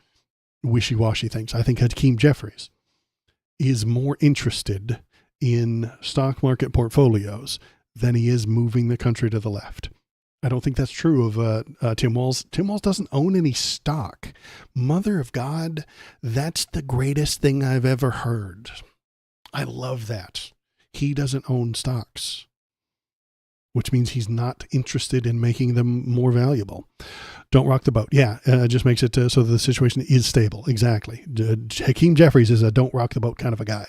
wishy-washy things. I think Hakeem Jeffries is more interested in stock market portfolios than he is moving the country to the left. I don't think that's true of Tim Walz. Tim Walz doesn't own any stock. Mother of God, that's the greatest thing I've ever heard. I love that. He doesn't own stocks, which means he's not interested in making them more valuable. Don't rock the boat. Yeah, just makes it so the situation is stable. Exactly. Hakeem Jeffries is a don't rock the boat kind of a guy.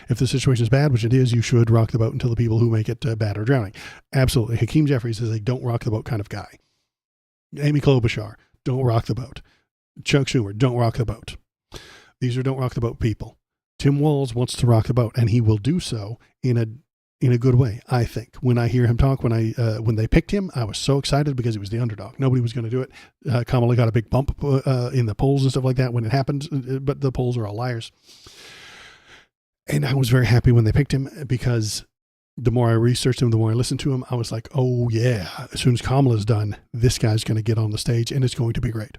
If the situation is bad, which it is, you should rock the boat until the people who make it bad are drowning. Absolutely. Hakeem Jeffries is a don't rock the boat kind of guy. Amy Klobuchar, don't rock the boat. Chuck Schumer, don't rock the boat. These are don't rock the boat people. Tim Walz wants to rock the boat, and he will do so in a good way, I think. When I hear him talk, when they picked him, I was so excited because he was the underdog. Nobody was going to do it. Kamala got a big bump in the polls and stuff like that when it happened, but the polls are all liars. And I was very happy when they picked him because the more I researched him, the more I listened to him, I was like, oh yeah, as soon as Kamala's done, this guy's going to get on the stage and it's going to be great.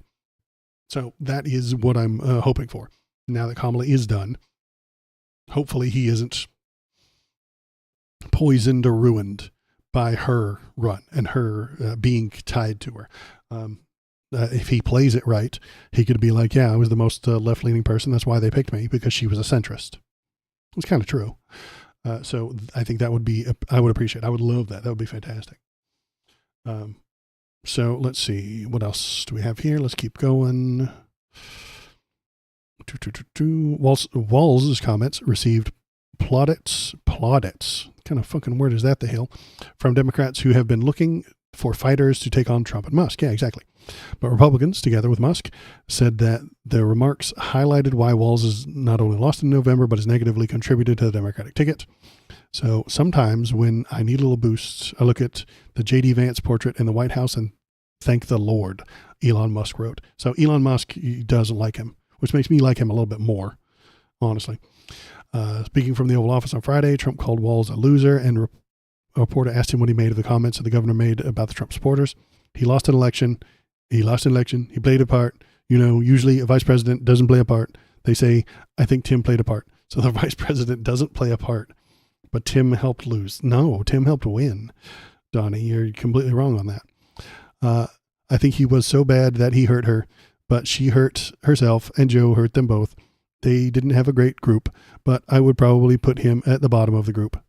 So that is what I'm hoping for. Now that Kamala is done, hopefully he isn't poisoned or ruined by her run and her being tied to her. If he plays it right, he could be like, yeah, I was the most left-leaning person. That's why they picked me, because she was a centrist. It's kind of true. So I think that would be, I would appreciate it. I would love that. That would be fantastic. So let's see. What else do we have here? Let's keep going. Walz's comments received plaudits. Kind of fucking word is that, the hell? From Democrats who have been looking for fighters to take on Trump and Musk. Yeah, exactly. But Republicans, together with Musk, said that the remarks highlighted why Walz is not only lost in November, but has negatively contributed to the Democratic ticket. So sometimes when I need a little boost, I look at the J.D. Vance portrait in the White House and thank the Lord, Elon Musk wrote. So Elon Musk doesn't like him, which makes me like him a little bit more, honestly. Speaking from the Oval Office on Friday, Trump called Walz a loser, and a reporter asked him what he made of the comments that the governor made about the Trump supporters. He lost an election. He played a part. You know, usually a vice president doesn't play a part. They say, I think Tim played a part. So the vice president doesn't play a part, but Tim helped lose. No, Tim helped win. Donnie, you're completely wrong on that. I think he was so bad that he hurt her, but she hurt herself and Joe hurt them both. They didn't have a great group, but I would probably put him at the bottom of the group.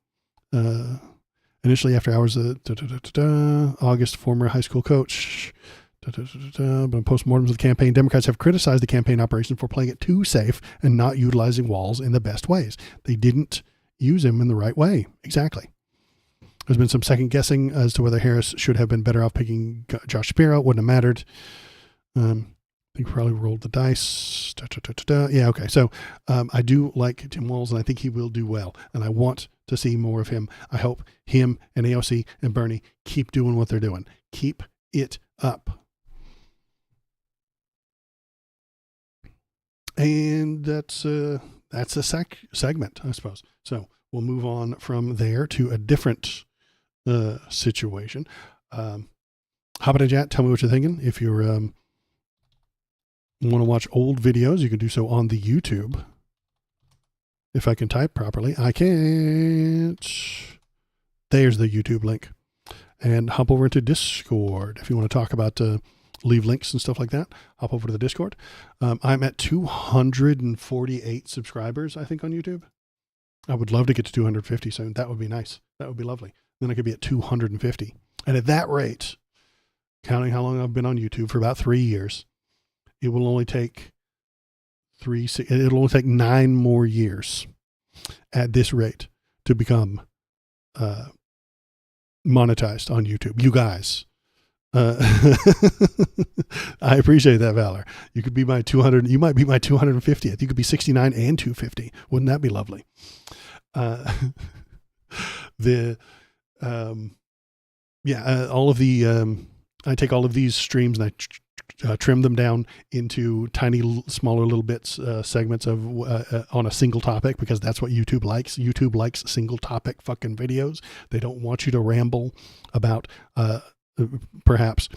Initially, after hours, August, former high school coach. But in postmortems of the campaign, Democrats have criticized the campaign operation for playing it too safe and not utilizing Walz in the best ways. They didn't use him in the right way. Exactly. There's been some second guessing as to whether Harris should have been better off picking Josh Shapiro. Wouldn't have mattered. I think probably rolled the dice. Yeah, okay. So I do like Tim Walz, and I think he will do well. And I want to see more of him. I hope him and AOC and Bernie keep doing what they're doing. Keep it up. And that's a segment, I suppose. So we'll move on from there to a different situation. Hop in a chat. Tell me what you're thinking. If you're want to watch old videos, you can do so on the YouTube. If I can type properly, I can't. There's the YouTube link. And hop over into Discord if you want to talk about leave links and stuff like that. Hop over to the Discord. I'm at 248 subscribers, I think, on YouTube. I would love to get to 250 soon. That would be nice. That would be lovely. Then I could be at 250. And at that rate, counting how long I've been on YouTube, for about 3 years, it will only take 9 more years at this rate to become monetized on YouTube. You guys, I appreciate that, Valor. You could be my 200. You might be my 250th. You could be 69 and 250. Wouldn't that be lovely? All of the I take all of these streams and I trim them down into tiny, smaller little bits, segments of on a single topic, because that's what YouTube likes. YouTube likes single topic fucking videos. They don't want you to ramble about perhaps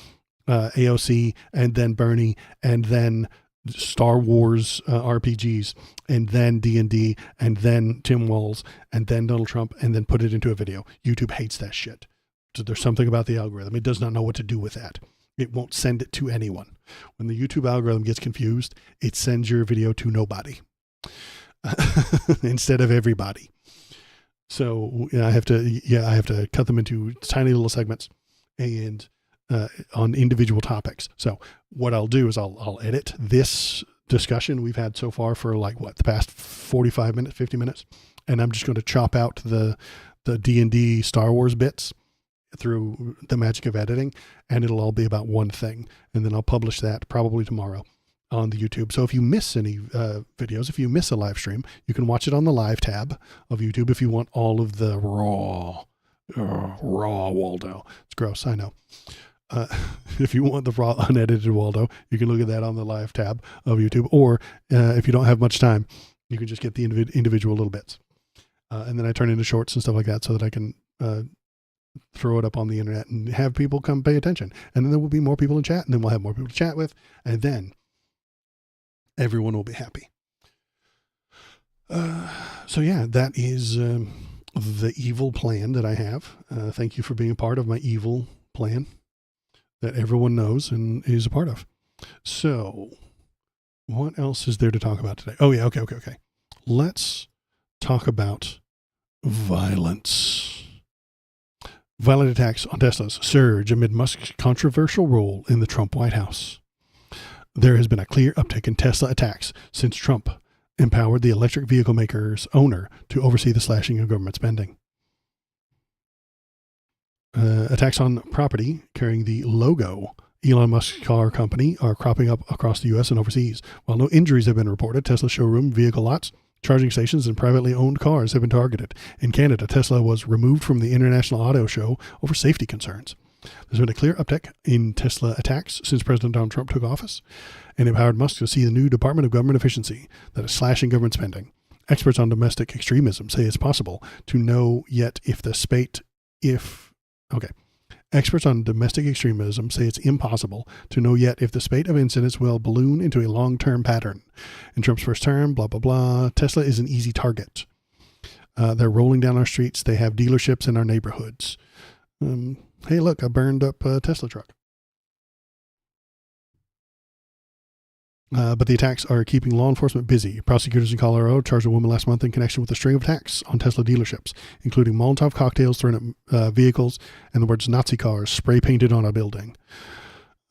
AOC and then Bernie and then Star Wars RPGs, and then D&D, and then Tim Walz, and then Donald Trump, and then put it into a video. YouTube hates that shit. So there's something about the algorithm. It does not know what to do with that. It won't send it to anyone. When the YouTube algorithm gets confused, it sends your video to nobody instead of everybody. So I have to cut them into tiny little segments and on individual topics. So what I'll do is I'll edit this discussion we've had so far for the past 45 minutes, 50 minutes. And I'm just going to chop out the D&D Star Wars bits through the magic of editing, and it'll all be about one thing. And then I'll publish that probably tomorrow on the YouTube. So if you miss any videos, if you miss a live stream, you can watch it on the live tab of YouTube if you want all of the raw Waldo. It's gross, I know. If you want the raw unedited Waldo, you can look at that on the live tab of YouTube. Or if you don't have much time, you can just get the individual little bits. And then I turn into shorts and stuff like that so that I can throw it up on the internet and have people come pay attention. And then there will be more people in chat, and then we'll have more people to chat with, and then everyone will be happy. So yeah, that is the evil plan that I have. Thank you for being a part of my evil plan that everyone knows and is a part of. So what else is there to talk about today? Oh yeah, okay. Let's talk about violence. Violent attacks on Teslas surge amid Musk's controversial role in the Trump White House. There has been a clear uptick in Tesla attacks since Trump empowered the electric vehicle maker's owner to oversee the slashing of government spending. Attacks on property carrying the logo Elon Musk's car company are cropping up across the U.S. and overseas. While no injuries have been reported, Tesla showroom, vehicle lots, charging stations, and privately owned cars have been targeted. In Canada, Tesla was removed from the International Auto Show over safety concerns. There's been a clear uptick in Tesla attacks since President Donald Trump took office and empowered Musk to see the new Department of Government Efficiency that is slashing government spending. Experts on domestic extremism say it's possible to know yet if the spate Experts on domestic extremism say it's impossible to know yet if the spate of incidents will balloon into a long-term pattern. In Trump's first term, blah, blah, blah, Tesla is an easy target. They're rolling down our streets. They have dealerships in our neighborhoods. Hey, look, I burned up a Tesla truck. But the attacks are keeping law enforcement busy. Prosecutors in Colorado charged a woman last month in connection with a string of attacks on Tesla dealerships, including Molotov cocktails thrown at vehicles and the words Nazi cars spray painted on a building.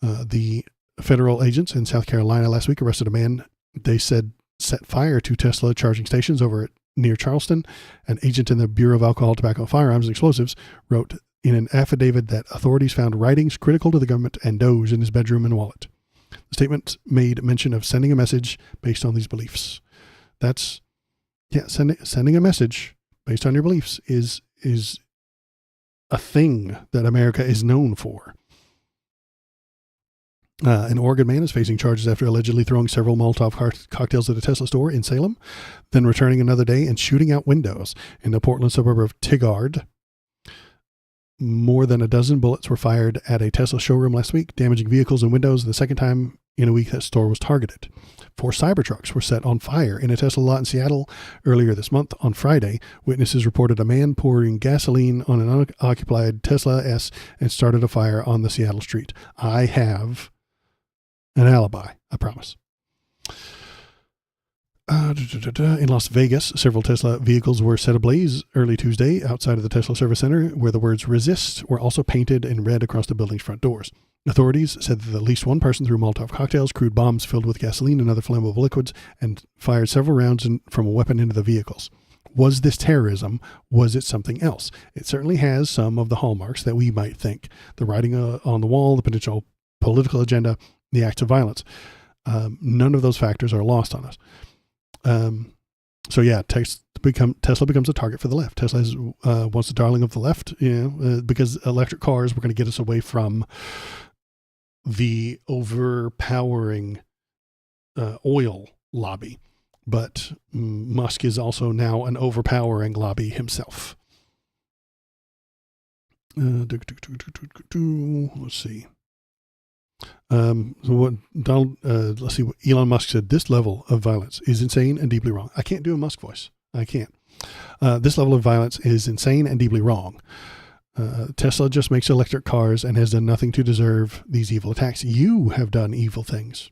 The federal agents in South Carolina last week arrested a man they said set fire to Tesla charging stations over near Charleston. An agent in the Bureau of Alcohol, Tobacco, Firearms, and Explosives wrote in an affidavit that authorities found writings critical to the government and Doge in his bedroom and wallet. The statement made mention of sending a message based on these beliefs. Sending a message based on your beliefs is a thing that America is known for. An Oregon man is facing charges after allegedly throwing several Molotov cocktails at a Tesla store in Salem, then returning another day and shooting out windows in the Portland suburb of Tigard. More than a dozen bullets were fired at a Tesla showroom last week, damaging vehicles and windows the second time in a week that store was targeted. 4 Cybertrucks were set on fire in a Tesla lot in Seattle earlier this month. On Friday, witnesses reported a man pouring gasoline on an unoccupied Tesla S and started a fire on the Seattle street. I have an alibi, I promise. In Las Vegas, several Tesla vehicles were set ablaze early Tuesday outside of the Tesla Service Center, where the words "resist" were also painted in red across the building's front doors. Authorities said that at least one person threw Molotov cocktails, crude bombs filled with gasoline and other flammable liquids, and fired several rounds from a weapon into the vehicles. Was this terrorism? Was it something else? It certainly has some of the hallmarks that we might think. The writing on the wall, the potential political agenda, the acts of violence. None of those factors are lost on us. So yeah, Tesla becomes a target for the left. Tesla is once the darling of the left, because electric cars were going to get us away from the overpowering oil lobby. But Musk is also now an overpowering lobby himself. Let's see. So what let's see what Elon Musk said. This level of violence is insane and deeply wrong. I can't do a Musk voice. I can't. This level of violence is insane and deeply wrong. Tesla just makes electric cars and has done nothing to deserve these evil attacks. You have done evil things.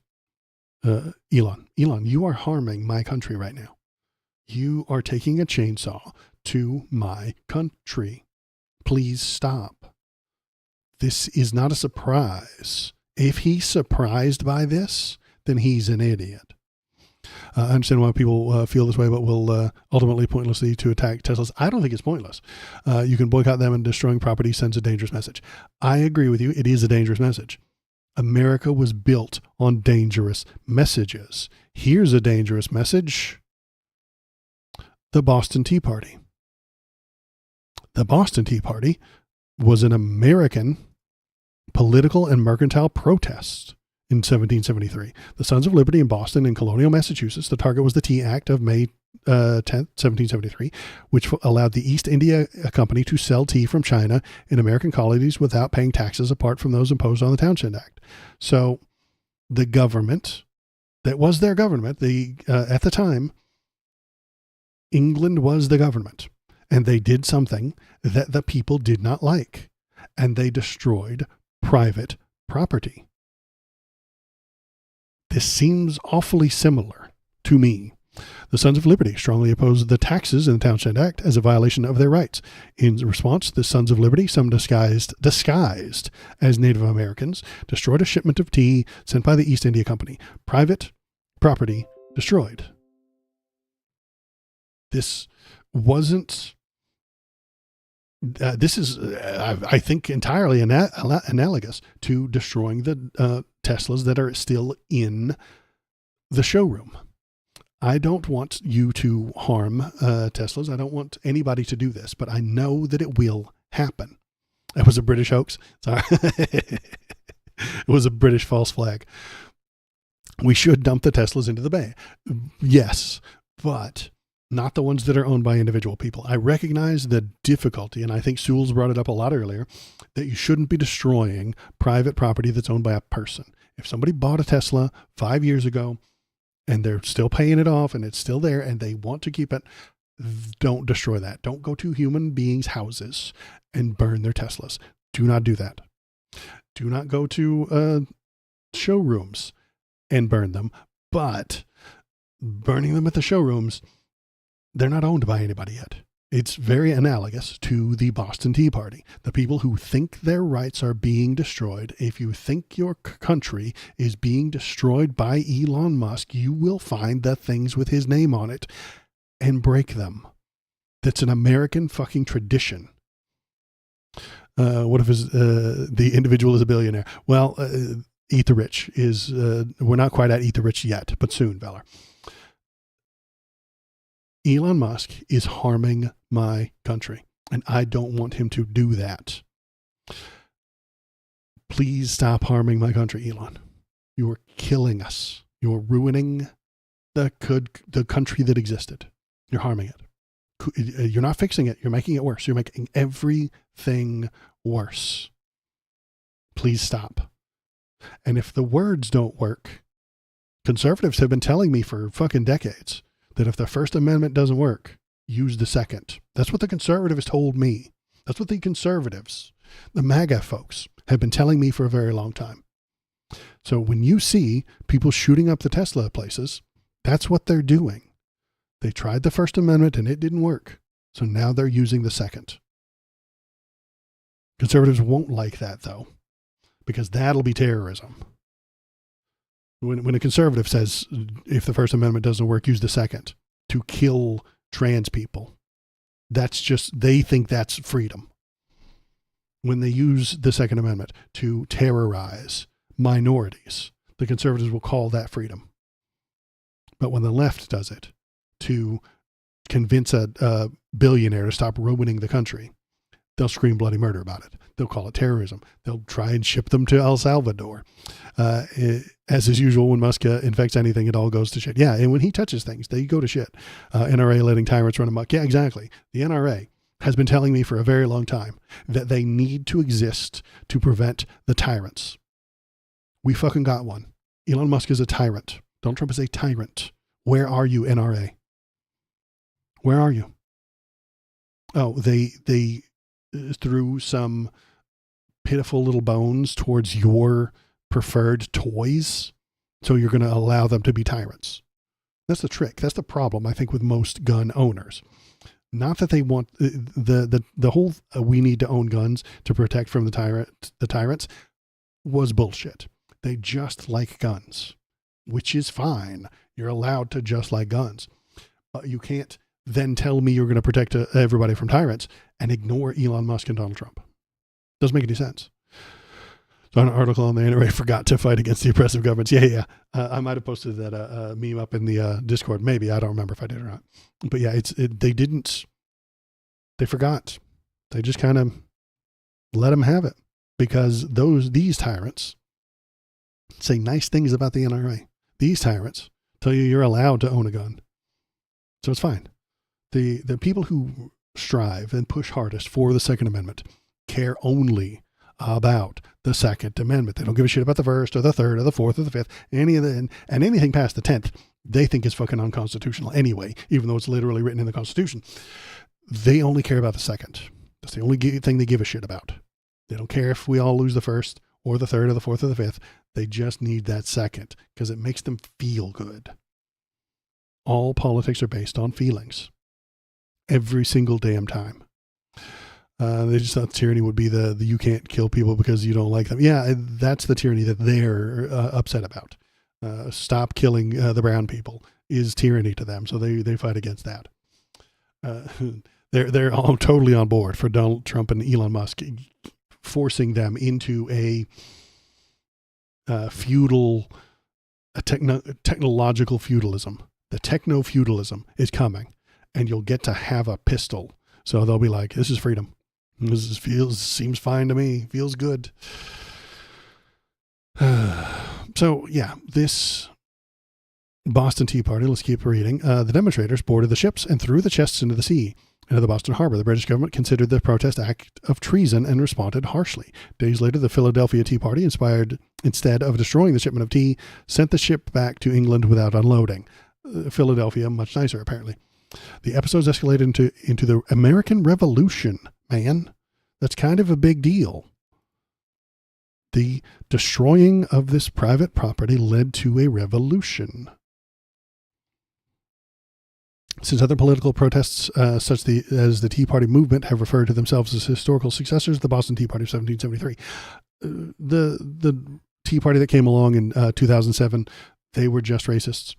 Elon, you are harming my country right now. You are taking a chainsaw to my country. Please stop. This is not a surprise. If he's surprised by this, then he's an idiot. I understand why people feel this way, but will ultimately pointlessly to attack Teslas. I don't think it's pointless. You can boycott them, and destroying property sends a dangerous message. I agree with you. It is a dangerous message. America was built on dangerous messages. Here's a dangerous message. The Boston Tea Party. The Boston Tea Party was an American political and mercantile protest in 1773. The Sons of Liberty in Boston and colonial Massachusetts. The target was the Tea Act of May 10th, 1773, which allowed the East India Company to sell tea from China in American colonies without paying taxes apart from those imposed on the Townshend Act. So the government, that was their government, at the time, England was the government, and they did something that the people did not like, and they destroyed private property. This seems awfully similar to me. The Sons of Liberty strongly opposed the taxes in the Townshend Act as a violation of their rights. In response, the Sons of Liberty, some disguised as Native Americans, destroyed a shipment of tea sent by the East India Company. Private property destroyed. This wasn't... this is, I think, entirely analogous to destroying the Teslas that are still in the showroom. I don't want you to harm Teslas. I don't want anybody to do this, but I know that it will happen. That was a British hoax. Sorry. It was a British false flag. We should dump the Teslas into the bay. Yes, but not the ones that are owned by individual people. I recognize the difficulty, and I think Sewell's brought it up a lot earlier, that you shouldn't be destroying private property that's owned by a person. If somebody bought a Tesla 5 years ago and they're still paying it off and it's still there and they want to keep it, don't destroy that. Don't go to human beings' houses and burn their Teslas. Do not do that. Do not go to showrooms and burn them. But burning them at the showrooms, they're not owned by anybody yet. It's very analogous to the Boston Tea Party. The people who think their rights are being destroyed. If you think your country is being destroyed by Elon Musk, you will find the things with his name on it and break them. That's an American fucking tradition. What if the individual is a billionaire? Well, Eat the Rich is, we're not quite at Eat the Rich yet, but soon, Valor. Elon Musk is harming my country, and I don't want him to do that. Please stop harming my country, Elon. You are killing us. You're ruining the country that existed. You're harming it. You're not fixing it. You're making it worse. You're making everything worse. Please stop. And if the words don't work, conservatives have been telling me for fucking decades that if the First Amendment doesn't work, use the Second. That's what the conservatives told me. That's what the conservatives, the MAGA folks, have been telling me for a very long time. So when you see people shooting up the Tesla places, that's what they're doing. They tried the First Amendment and it didn't work. So now they're using the Second. Conservatives won't like that, though, because that'll be terrorism. When a conservative says, if the First Amendment doesn't work, use the Second to kill trans people, that's just, they think that's freedom. When they use the Second Amendment to terrorize minorities, the conservatives will call that freedom. But when the left does it to convince a billionaire to stop ruining the country, they'll scream bloody murder about it. They'll call it terrorism. They'll try and ship them to El Salvador. As is usual, when Musk infects anything, it all goes to shit. Yeah, and when he touches things, they go to shit. NRA letting tyrants run amok. Yeah, exactly. The NRA has been telling me for a very long time that they need to exist to prevent the tyrants. We fucking got one. Elon Musk is a tyrant. Donald Trump is a tyrant. Where are you, NRA? Where are you? Oh, they threw some pitiful little bones towards your preferred toys, so you're going to allow them to be tyrants. That's the trick. That's the problem, I think, with most gun owners. Not that they want the whole we need to own guns to protect from the tyrants was bullshit. They just like guns, which is fine. You're allowed to just like guns. You can't then tell me you're going to protect everybody from tyrants and ignore Elon Musk and Donald Trump. Doesn't make any sense. So an article on the NRA forgot to fight against the oppressive governments. Yeah. I might have posted that meme up in the Discord. Maybe. I don't remember if I did or not. But yeah, they forgot. They just kind of let them have it because these tyrants say nice things about the NRA. These tyrants tell you you're allowed to own a gun. So it's fine. The people who strive and push hardest for the Second Amendment care only about the Second Amendment. They don't give a shit about the first or the third or the fourth or the fifth, and anything past the 10th, they think is fucking unconstitutional anyway, even though it's literally written in the Constitution. They only care about the second. That's the only thing they give a shit about. They don't care if we all lose the first or the third or the fourth or the fifth. They just need that second because it makes them feel good. All politics are based on feelings. Every single damn time. They just thought tyranny would be the you can't kill people because you don't like them. Yeah, that's the tyranny that they're upset about. Stop killing the brown people is tyranny to them, so they fight against that. They're all totally on board for Donald Trump and Elon Musk forcing them into a feudal, technological feudalism. The techno-feudalism is coming, and you'll get to have a pistol. So they'll be like, this is freedom. This seems fine to me. Feels good. So, yeah, this Boston Tea Party, let's keep reading. The demonstrators boarded the ships and threw the chests into the sea. Into the Boston harbor, the British government considered the protest act of treason and responded harshly. Days later, the Philadelphia Tea Party, instead of destroying the shipment of tea, sent the ship back to England without unloading. Philadelphia, much nicer, apparently. The episodes escalated into the American Revolution, man. That's kind of a big deal. The destroying of this private property led to a revolution. Since other political protests, such as the Tea Party movement, have referred to themselves as historical successors of the Boston Tea Party of 1773, the Tea Party that came along in 2007, they were just racists.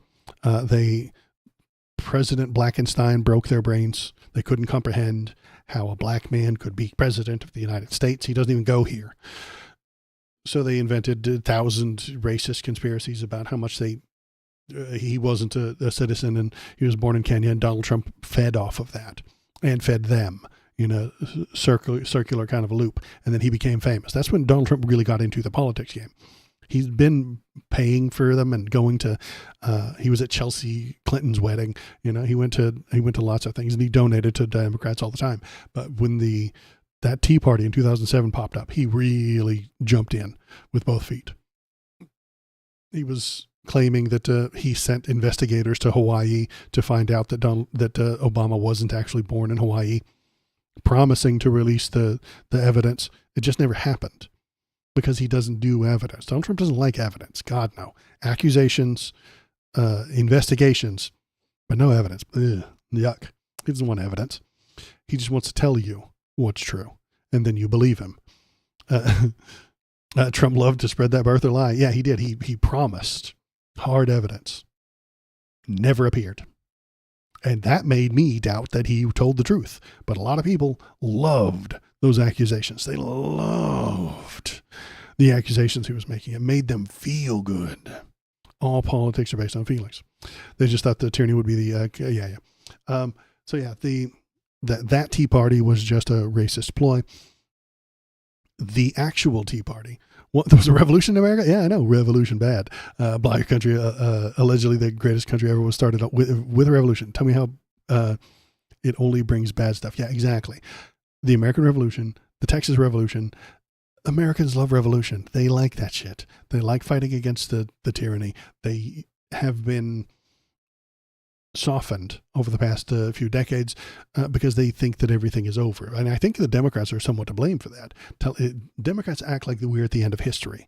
President Blackenstein broke their brains. They couldn't comprehend how a black man could be president of the United States. He doesn't even go here. So they invented 1,000 racist conspiracies about how much he wasn't a citizen and he was born in Kenya, and Donald Trump fed off of that and fed them in a circular kind of a loop. And then he became famous. That's when Donald Trump really got into the politics game. He's been paying for them and going to, he was at Chelsea Clinton's wedding. He went to lots of things, and he donated to Democrats all the time. But when that Tea Party in 2007 popped up, he really jumped in with both feet. He was claiming that he sent investigators to Hawaii to find out that Obama wasn't actually born in Hawaii, promising to release the evidence. It just never happened because he doesn't do evidence. Donald Trump doesn't like evidence. God, no. Accusations, investigations, but no evidence. Ugh, yuck. He doesn't want evidence. He just wants to tell you what's true, and then you believe him. Trump loved to spread that birther lie. Yeah, he did. He promised hard evidence. Never appeared. And that made me doubt that he told the truth. But a lot of people loved those accusations. They loved the accusations he was making. It made them feel good. All politics are based on feelings. They just thought the tyranny would be the, that Tea Party was just a racist ploy. The actual Tea Party, there was a revolution in America? Yeah, I know. Revolution bad. Black country, allegedly the greatest country ever was started up with a revolution. Tell me how it only brings bad stuff. Yeah, exactly. The American Revolution, the Texas Revolution, Americans love revolution. They like that shit. They like fighting against the tyranny. They have been softened over the past few decades because they think that everything is over. And I think the Democrats are somewhat to blame for that. Democrats act like we're at the end of history.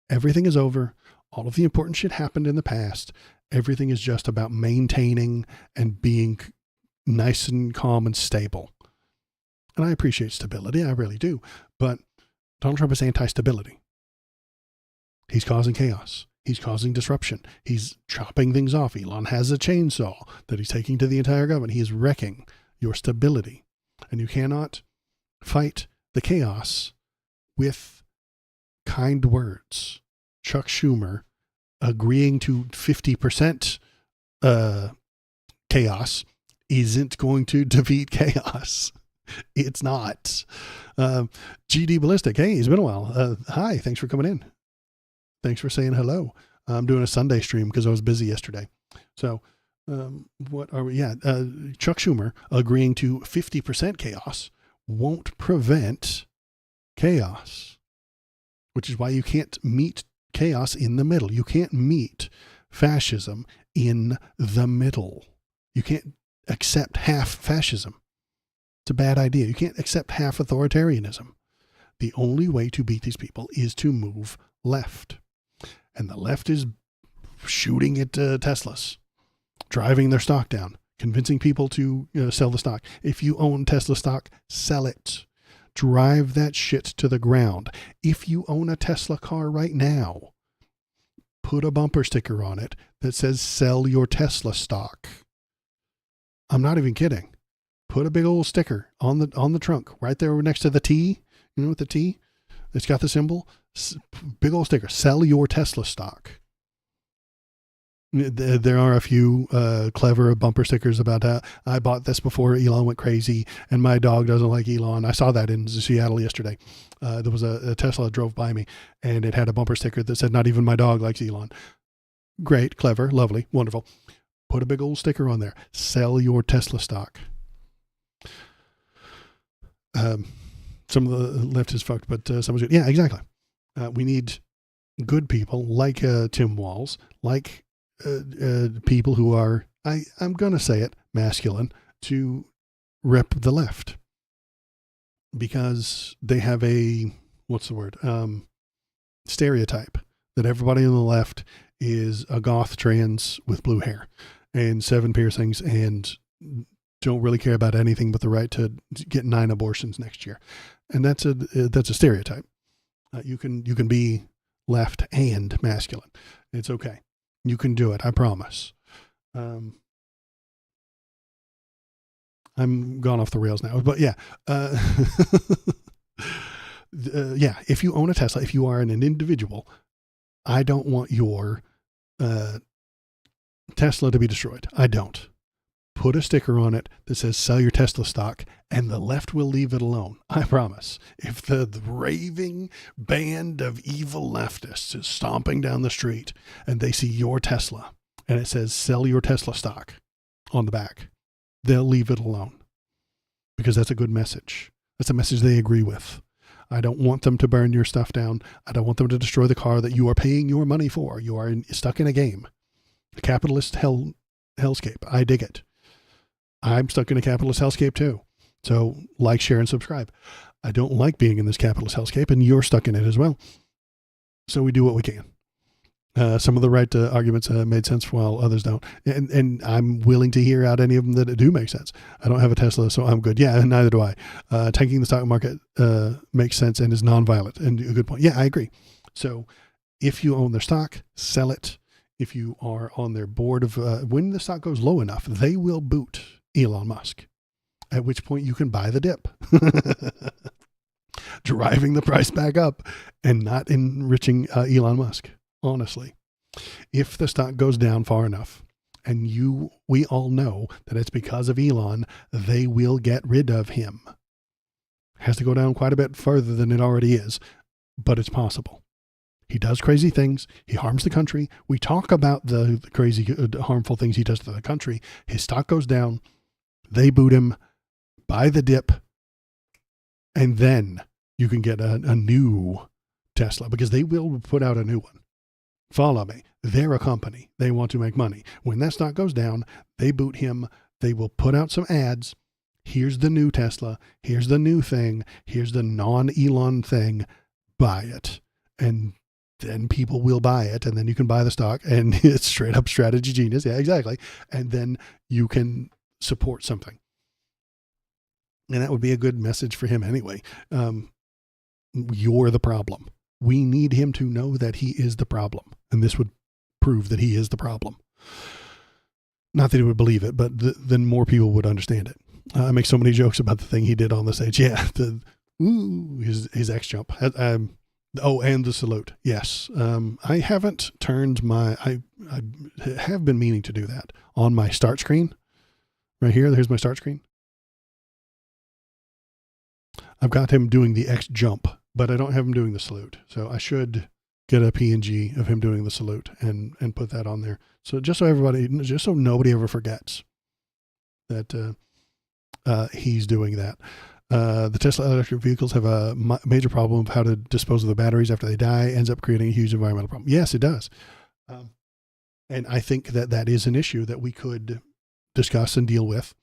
Everything is over. All of the important shit happened in the past. Everything is just about maintaining and being nice and calm and stable. And I appreciate stability. I really do. But Donald Trump is anti-stability. He's causing chaos. He's causing disruption. He's chopping things off. Elon has a chainsaw that he's taking to the entire government. He is wrecking your stability. And you cannot fight the chaos with kind words. Chuck Schumer agreeing to 50% chaos isn't going to defeat chaos. It's not. GD Ballistic, hey, it's been a while. Hi, thanks for coming in. Thanks for saying hello. I'm doing a Sunday stream because I was busy yesterday. So what are we? Yeah, Chuck Schumer agreeing to 50% chaos won't prevent chaos, which is why you can't meet chaos in the middle. You can't meet fascism in the middle. You can't accept half fascism. It's a bad idea. You can't accept half authoritarianism. The only way to beat these people is to move left. And the left is shooting at Teslas, driving their stock down, convincing people to sell the stock. If you own Tesla stock, sell it. Drive that shit to the ground. If you own a Tesla car right now, put a bumper sticker on it that says sell your Tesla stock. I'm not even kidding. Put a big old sticker on the trunk right there next to the T. You know what the T? It's got the symbol. Big old sticker. Sell your Tesla stock. There are a few clever bumper stickers about I bought this before Elon went crazy and my dog doesn't like Elon. I saw that in Seattle yesterday. There was a Tesla that drove by me and it had a bumper sticker that said, not even my dog likes Elon. Great, clever, lovely, wonderful. Put a big old sticker on there. Sell your Tesla stock. Some of the left is fucked, but someone's good. Yeah, exactly. We need good people like Tim Walz, like people who are, I'm going to say it, masculine, to rep the left. Because they have a, stereotype that everybody on the left is a goth trans with blue hair and 7 piercings and don't really care about anything but the right to get 9 abortions next year. And that's a stereotype. You can be left and masculine. It's okay. You can do it. I promise. I'm gone off the rails now, but yeah. Yeah. If you own a Tesla, if you are an individual, I don't want your Tesla to be destroyed. I don't. Put a sticker on it that says sell your Tesla stock and the left will leave it alone. I promise. If the raving band of evil leftists is stomping down the street and they see your Tesla and it says sell your Tesla stock on the back, they'll leave it alone because that's a good message. That's a message they agree with. I don't want them to burn your stuff down. I don't want them to destroy the car that you are paying your money for. You are stuck in a game. A capitalist hellscape. I dig it. I'm stuck in a capitalist hellscape too. So like, share, and subscribe. I don't like being in this capitalist hellscape and you're stuck in it as well. So we do what we can. Some of the right arguments made sense while others don't. And I'm willing to hear out any of them that do make sense. I don't have a Tesla, so I'm good. Yeah, neither do I. Tanking the stock market makes sense and is nonviolent. And a good point. Yeah, I agree. So if you own their stock, sell it. If you are on their board of, when the stock goes low enough, they will boot Elon Musk, at which point you can buy the dip, driving the price back up and not enriching Elon Musk. Honestly, if the stock goes down far enough and we all know that it's because of Elon, they will get rid of him. Has to go down quite a bit further than it already is, but it's possible. He does crazy things. He harms the country. We talk about the crazy, harmful things he does to the country. His stock goes down. They boot him, buy the dip, and then you can get a new Tesla, because they will put out a new one. Follow me. They're a company. They want to make money. When that stock goes down, they boot him. They will put out some ads. Here's the new Tesla. Here's the new thing. Here's the non-Elon thing. Buy it. And then people will buy it. And then you can buy the stock. And it's straight up strategy genius. Yeah, exactly. And then you can support something. And that would be a good message for him anyway. You're the problem. We need him to know that he is the problem. And this would prove that he is the problem. Not that he would believe it, but then more people would understand it. I make so many jokes about the thing he did on the stage. Yeah, his X jump. And the salute. Yes. I haven't turned I have been meaning to do that on my start screen. Right here, there's my start screen. I've got him doing the X jump, but I don't have him doing the salute. So I should get a PNG of him doing the salute and put that on there. So just so nobody ever forgets that he's doing that. The Tesla electric vehicles have a major problem of how to dispose of the batteries after they die. Ends up creating a huge environmental problem. Yes, it does. And I think that is an issue that we could discuss and deal with.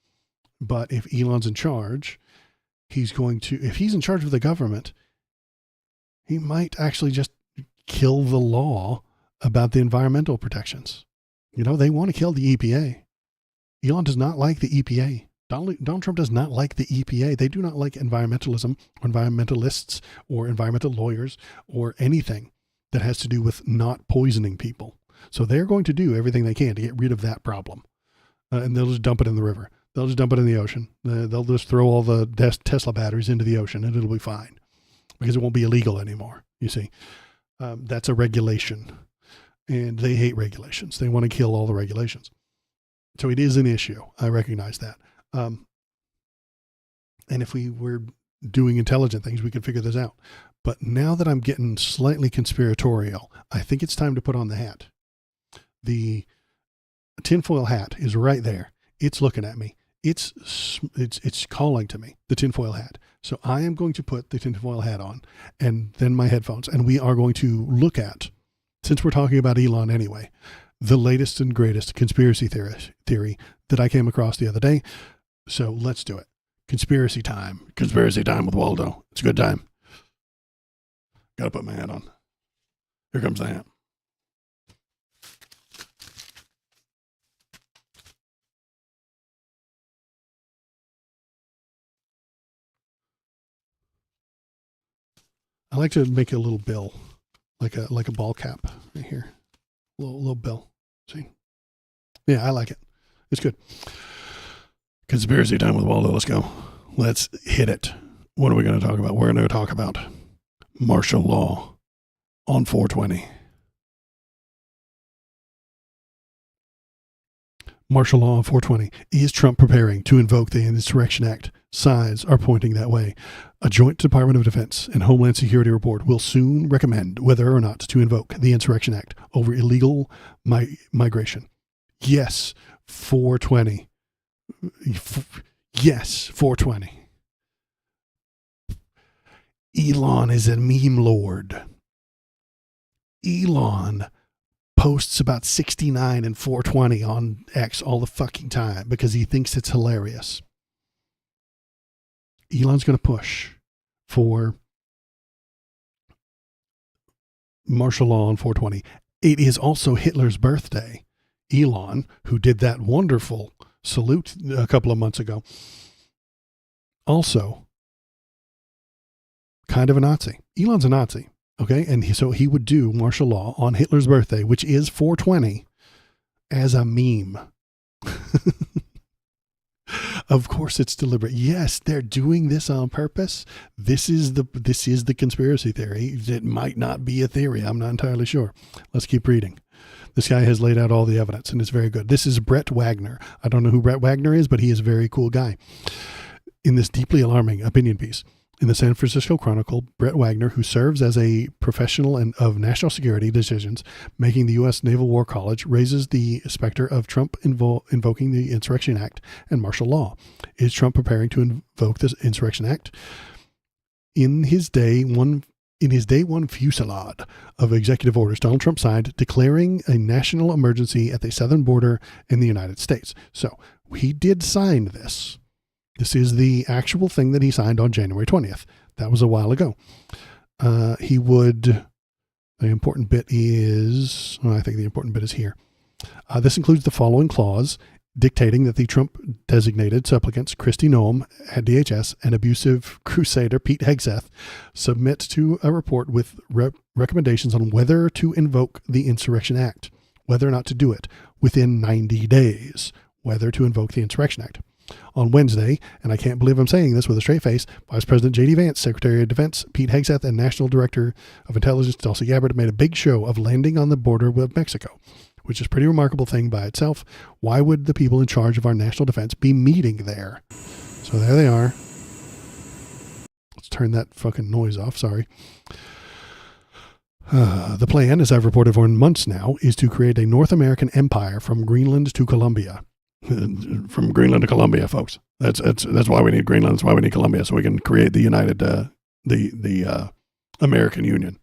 But if Elon's in charge, if he's in charge of the government, he might actually just kill the law about the environmental protections. They want to kill the EPA. Elon does not like the EPA. Donald Trump does not like the EPA. They do not like environmentalism, or environmentalists, or environmental lawyers, or anything that has to do with not poisoning people. So they're going to do everything they can to get rid of that problem. And they'll just dump it in the river. They'll just dump it in the ocean. They'll just throw all the Tesla batteries into the ocean, and it'll be fine because it won't be illegal anymore. You see, that's a regulation, and they hate regulations. They want to kill all the regulations. So it is an issue. I recognize that. And if we were doing intelligent things, we could figure this out. But now that I'm getting slightly conspiratorial, I think it's time to put on the hat. The tinfoil hat is right there. It's looking at me. It's calling to me, the tinfoil hat. So I am going to put the tinfoil hat on and then my headphones. And we are going to look at, since we're talking about Elon anyway, the latest and greatest conspiracy theory that I came across the other day. So let's do it. Conspiracy time. Conspiracy time with Waldo. It's a good time. Got to put my hat on. Here comes the hat. I like to make a little bill, like a ball cap right here. Little bill. See? Yeah, I like it. It's good. Conspiracy time with Waldo. Let's go. Let's hit it. What are we going to talk about? We're going to talk about martial law on 420. Martial law on 420. Is Trump preparing to invoke the Insurrection Act? Signs are pointing that way. A joint Department of Defense and Homeland Security report will soon recommend whether or not to invoke the Insurrection Act over illegal migration. Yes, 420. Yes, 420. Elon is a meme lord. Elon posts about 69 and 420 on X all the fucking time because he thinks it's hilarious. Elon's going to push for martial law on 420. It is also Hitler's birthday. Elon, who did that wonderful salute a couple of months ago, also kind of a Nazi. Elon's a Nazi. Okay. And so he would do martial law on Hitler's birthday, which is 420, as a meme. Of course it's deliberate. Yes, they're doing this on purpose. This is the conspiracy theory. It might not be a theory. I'm not entirely sure. Let's keep reading. This guy has laid out all the evidence, and it's very good. This is Brett Wagner. I don't know who Brett Wagner is, but he is a very cool guy. In this deeply alarming opinion piece in the San Francisco Chronicle, Brett Wagner, who serves as a professional of national security decisions making the U.S. Naval War College, raises the specter of Trump invoking the Insurrection Act and martial law. Is Trump preparing to invoke this Insurrection Act? In his day one fusillade of executive orders, Donald Trump signed declaring a national emergency at the southern border in the United States. So he did sign this. This is the actual thing that he signed on January 20th. That was a while ago. The important bit is, I think the important bit is here. This includes the following clause dictating that the Trump-designated supplicants Kristi Noem at DHS and abusive crusader Pete Hegseth submit to a report with recommendations on whether to invoke the Insurrection Act, whether or not to do it within 90 days, whether to invoke the Insurrection Act. On Wednesday, and I can't believe I'm saying this with a straight face, Vice President J.D. Vance, Secretary of Defense Pete Hegseth, and National Director of Intelligence Tulsi Gabbard made a big show of landing on the border with Mexico, which is a pretty remarkable thing by itself. Why would the people in charge of our national defense be meeting there? So there they are. Let's turn that fucking noise off. Sorry. The plan, as I've reported for months now, is to create a North American empire from Greenland to Colombia. From Greenland to Colombia, folks. That's why we need Greenland. That's why we need Colombia, so we can create the united, the American Union.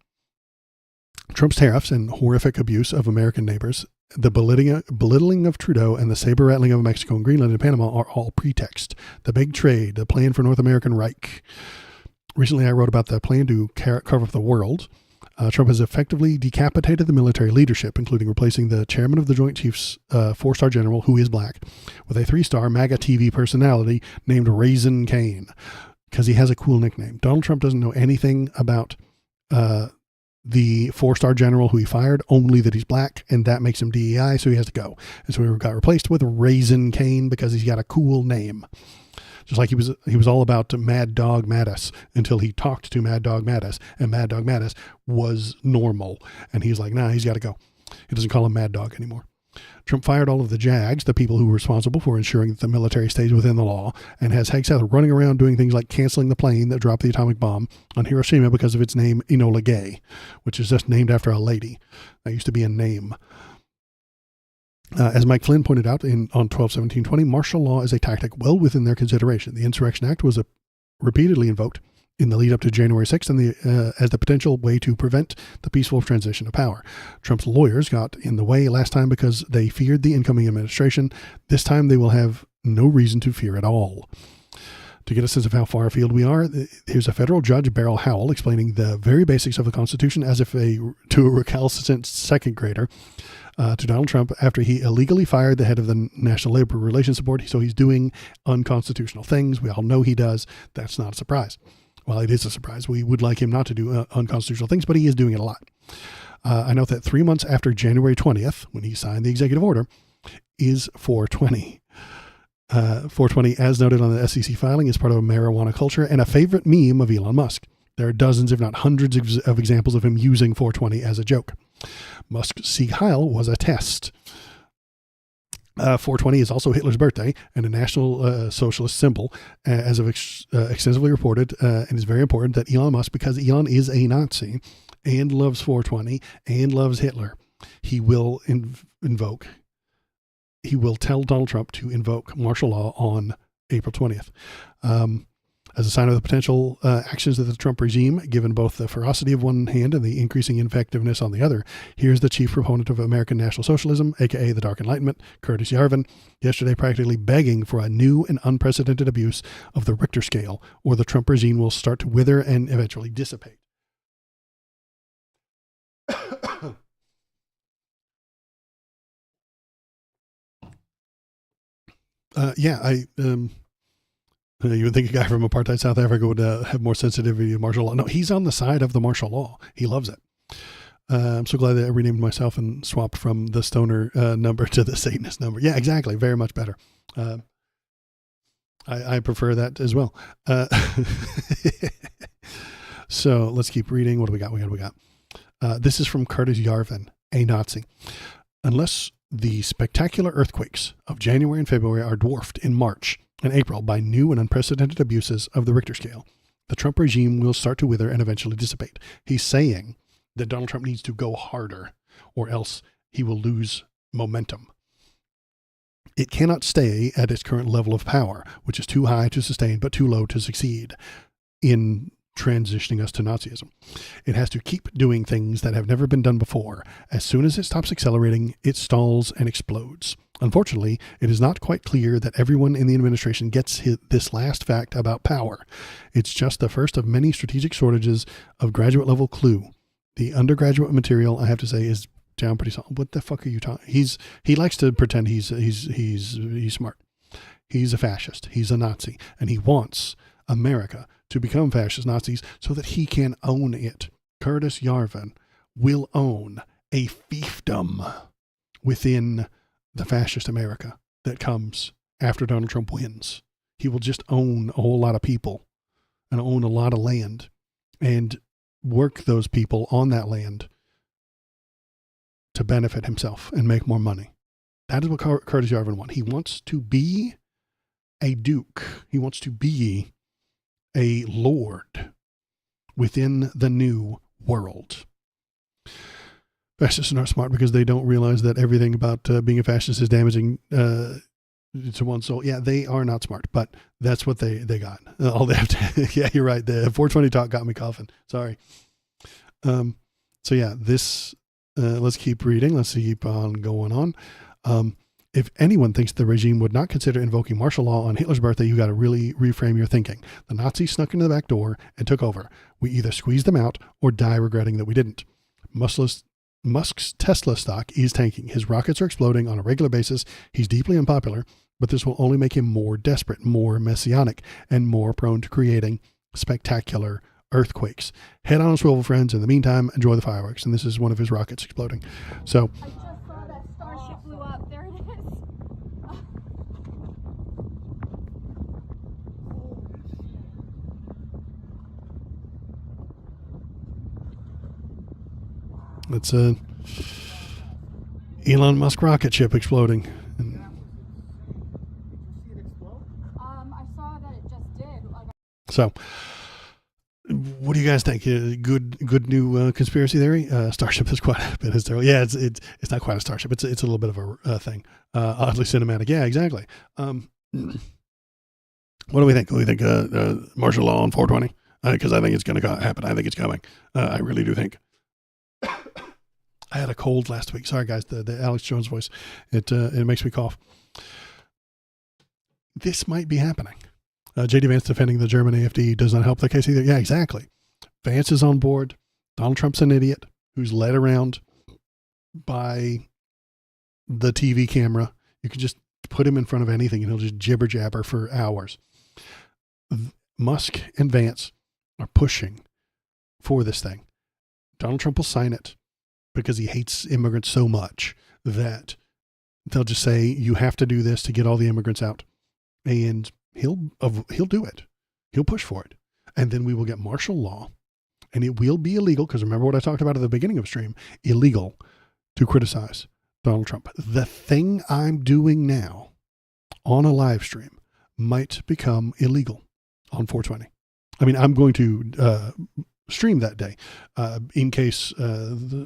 Trump's tariffs and horrific abuse of American neighbors, the belittling of Trudeau, and the saber-rattling of Mexico and Greenland and Panama are all pretext. The big trade, the plan for North American Reich. Recently, I wrote about the plan to carve up the world. Trump has effectively decapitated the military leadership, including replacing the chairman of the Joint Chiefs, 4-star general, who is black, with a 3-star MAGA TV personality named Raisin Cain, because he has a cool nickname. Donald Trump doesn't know anything about the 4-star general who he fired, only that he's black, and that makes him DEI, so he has to go. And so he got replaced with Raisin Cain because he's got a cool name. Just like he was all about Mad Dog Mattis until he talked to Mad Dog Mattis, and Mad Dog Mattis was normal. And he's like, nah, he's got to go. He doesn't call him Mad Dog anymore. Trump fired all of the JAGs, the people who were responsible for ensuring that the military stays within the law, and has Hegseth running around doing things like canceling the plane that dropped the atomic bomb on Hiroshima because of its name Enola Gay, which is just named after a lady. That used to be a name. As Mike Flynn pointed out on 12/17/20, martial law is a tactic well within their consideration. The Insurrection Act was repeatedly invoked in the lead up to January 6th and as the potential way to prevent the peaceful transition of power. Trump's lawyers got in the way last time because they feared the incoming administration. This time they will have no reason to fear at all. To get a sense of how far afield we are, here's a federal judge, Beryl Howell, explaining the very basics of the Constitution as if to a recalcitrant second grader to Donald Trump after he illegally fired the head of the National Labor Relations Board. So he's doing unconstitutional things. We all know he does. That's not a surprise. Well, it is a surprise. We would like him not to do unconstitutional things, but he is doing it a lot. I note that 3 months after January 20th, when he signed the executive order, is 420. 420, as noted on the SEC filing, is part of a marijuana culture and a favorite meme of Elon Musk. There are dozens, if not hundreds, of examples of him using 420 as a joke. Musk's Sieg Heil was a test. 420 is also Hitler's birthday and a national socialist symbol, as of extensively reported, and it's very important that Elon Musk, because Elon is a Nazi and loves 420 and loves Hitler, he will tell Donald Trump to invoke martial law on April 20th. As a sign of the potential actions of the Trump regime, given both the ferocity of one hand and the increasing effectiveness on the other, here's the chief proponent of American National Socialism, aka the Dark Enlightenment, Curtis Yarvin, yesterday practically begging for a new and unprecedented abuse of the Richter scale, or the Trump regime will start to wither and eventually dissipate. You would think a guy from apartheid South Africa would have more sensitivity to martial law. No, he's on the side of the martial law. He loves it. I'm so glad that I renamed myself and swapped from the stoner number to the Satanist number. Yeah, exactly. Very much better. I prefer that as well. So let's keep reading. What do we got? This is from Curtis Yarvin, a Nazi. Unless the spectacular earthquakes of January and February are dwarfed in March and April by new and unprecedented abuses of the Richter scale, the Trump regime will start to wither and eventually dissipate. He's saying that Donald Trump needs to go harder or else he will lose momentum. It cannot stay at its current level of power, which is too high to sustain but too low to succeed. In transitioning us to Nazism. It has to keep doing things that have never been done before. As soon as it stops accelerating, it stalls and explodes. Unfortunately, it is not quite clear that everyone in the administration gets this last fact about power. It's just the first of many strategic shortages of graduate level clue. The undergraduate material, I have to say, is down pretty solid. What the fuck are you talking? He likes to pretend he's smart. He's a fascist. He's a Nazi, and he wants America to become fascist Nazis so that he can own it. Curtis Yarvin will own a fiefdom within the fascist America that comes after Donald Trump wins. He will just own a whole lot of people and own a lot of land and work those people on that land to benefit himself and make more money. That is what Curtis Yarvin wants. He wants to be a duke. He wants to be a lord within the new world. Fascists are not smart because they don't realize that everything about being a fascist is damaging to one's soul. Yeah, they are not smart, but that's what they got. All they have to. Yeah, you're right. The 420 talk got me coughing. Sorry. So yeah, this. Let's keep reading. Let's keep on going on. If anyone thinks the regime would not consider invoking martial law on Hitler's birthday, you got to really reframe your thinking. The Nazis snuck into the back door and took over. We either squeezed them out or die regretting that we didn't. Musk's Tesla stock is tanking. His rockets are exploding on a regular basis. He's deeply unpopular, but this will only make him more desperate, more messianic, and more prone to creating spectacular earthquakes. Head on a swivel, friends. In the meantime, enjoy the fireworks. And this is one of his rockets exploding. So I just saw that Starship blew up. There it is. it's a Elon Musk rocket ship exploding. I saw that it just did. So what do you guys think? Good new conspiracy theory? Starship is quite a bit hysterical. Yeah, it's not quite a starship. It's a little bit of a thing. Oddly cinematic. Yeah, exactly. What do we think? Do we think martial law on 420? Because I think it's going to happen. I think it's coming. I really do think. I had a cold last week. Sorry, guys. The Alex Jones voice. It makes me cough. This might be happening. J.D. Vance defending the German AfD does not help the case either. Yeah, exactly. Vance is on board. Donald Trump's an idiot who's led around by the TV camera. You can just put him in front of anything and he'll just jibber jabber for hours. Musk and Vance are pushing for this thing. Donald Trump will sign it because he hates immigrants so much that they'll just say, you have to do this to get all the immigrants out. And he'll do it. He'll push for it. And then we will get martial law, and it will be illegal. Because remember what I talked about at the beginning of the stream, illegal to criticize Donald Trump. The thing I'm doing now on a live stream might become illegal on 420. I mean, I'm going to stream that day in case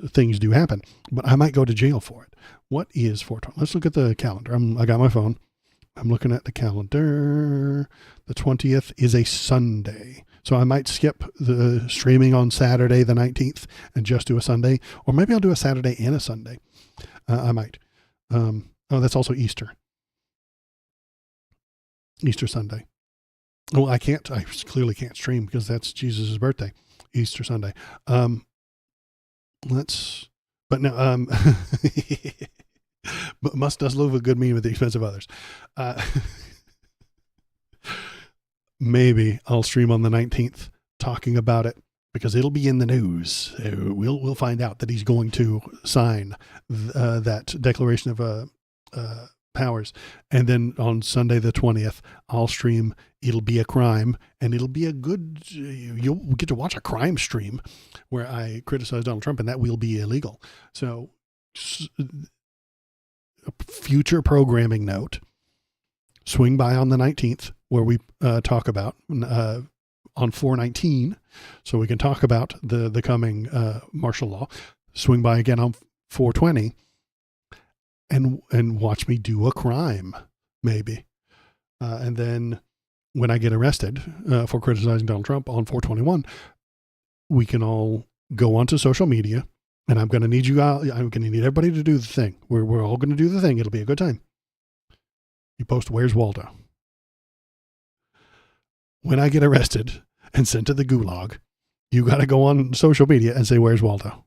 things do happen, but I might go to jail for it. What is 420? Let's look at the calendar. I got my phone. I'm looking at the calendar. The 20th is a Sunday. So I might skip the streaming on Saturday, the 19th, and just do a Sunday. Or maybe I'll do a Saturday and a Sunday. I might. Oh, that's also Easter. Easter Sunday. Oh, I clearly can't stream because that's Jesus' birthday. Easter Sunday. But no, but Musk does love a good meme at the expense of others. Maybe I'll stream on the 19th talking about it because it'll be in the news. We'll find out that he's going to sign that declaration of powers. And then on Sunday the 20th, I'll stream It'll Be a Crime, and it'll be a good, you'll get to watch a crime stream where I criticize Donald Trump, and that will be illegal. So future programming note, swing by on the 19th where we talk about on 419, so we can talk about the coming martial law. Swing by again on 420 and watch me do a crime, maybe. And then when I get arrested for criticizing Donald Trump on 421, we can all go onto social media, and I'm going to need you out. I'm going to need everybody to do the thing. We're all going to do the thing. It'll be a good time. You post, "Where's Waldo?" When I get arrested and sent to the gulag, you got to go on social media and say, "Where's Waldo?"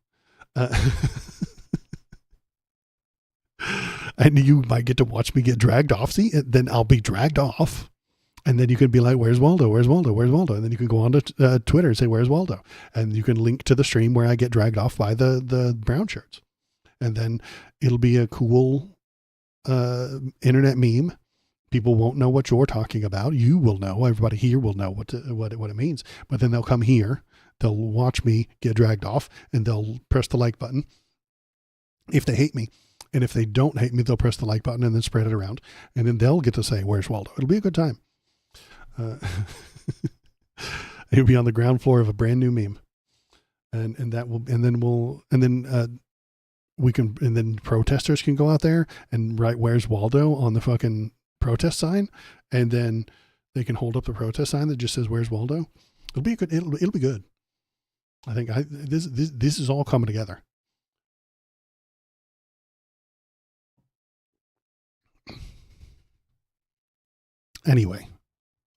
And you might get to watch me get dragged off. See, then I'll be dragged off. And then you can be like, "Where's Waldo? Where's Waldo? Where's Waldo?" And then you can go on to Twitter and say, "Where's Waldo?" And you can link to the stream where I get dragged off by the brown shirts. And then it'll be a cool internet meme. People won't know what you're talking about. You will know. Everybody here will know what it means. But then they'll come here. They'll watch me get dragged off, and they'll press the like button if they hate me. And if they don't hate me, they'll press the like button and then spread it around. And then they'll get to say, "Where's Waldo?" It'll be a good time. It'll be on the ground floor of a brand new meme. And then protesters can go out there and write "Where's Waldo" on the fucking protest sign. And then they can hold up the protest sign that just says "Where's Waldo." It'll be good. It'll be good. I think this is all coming together. Anyway,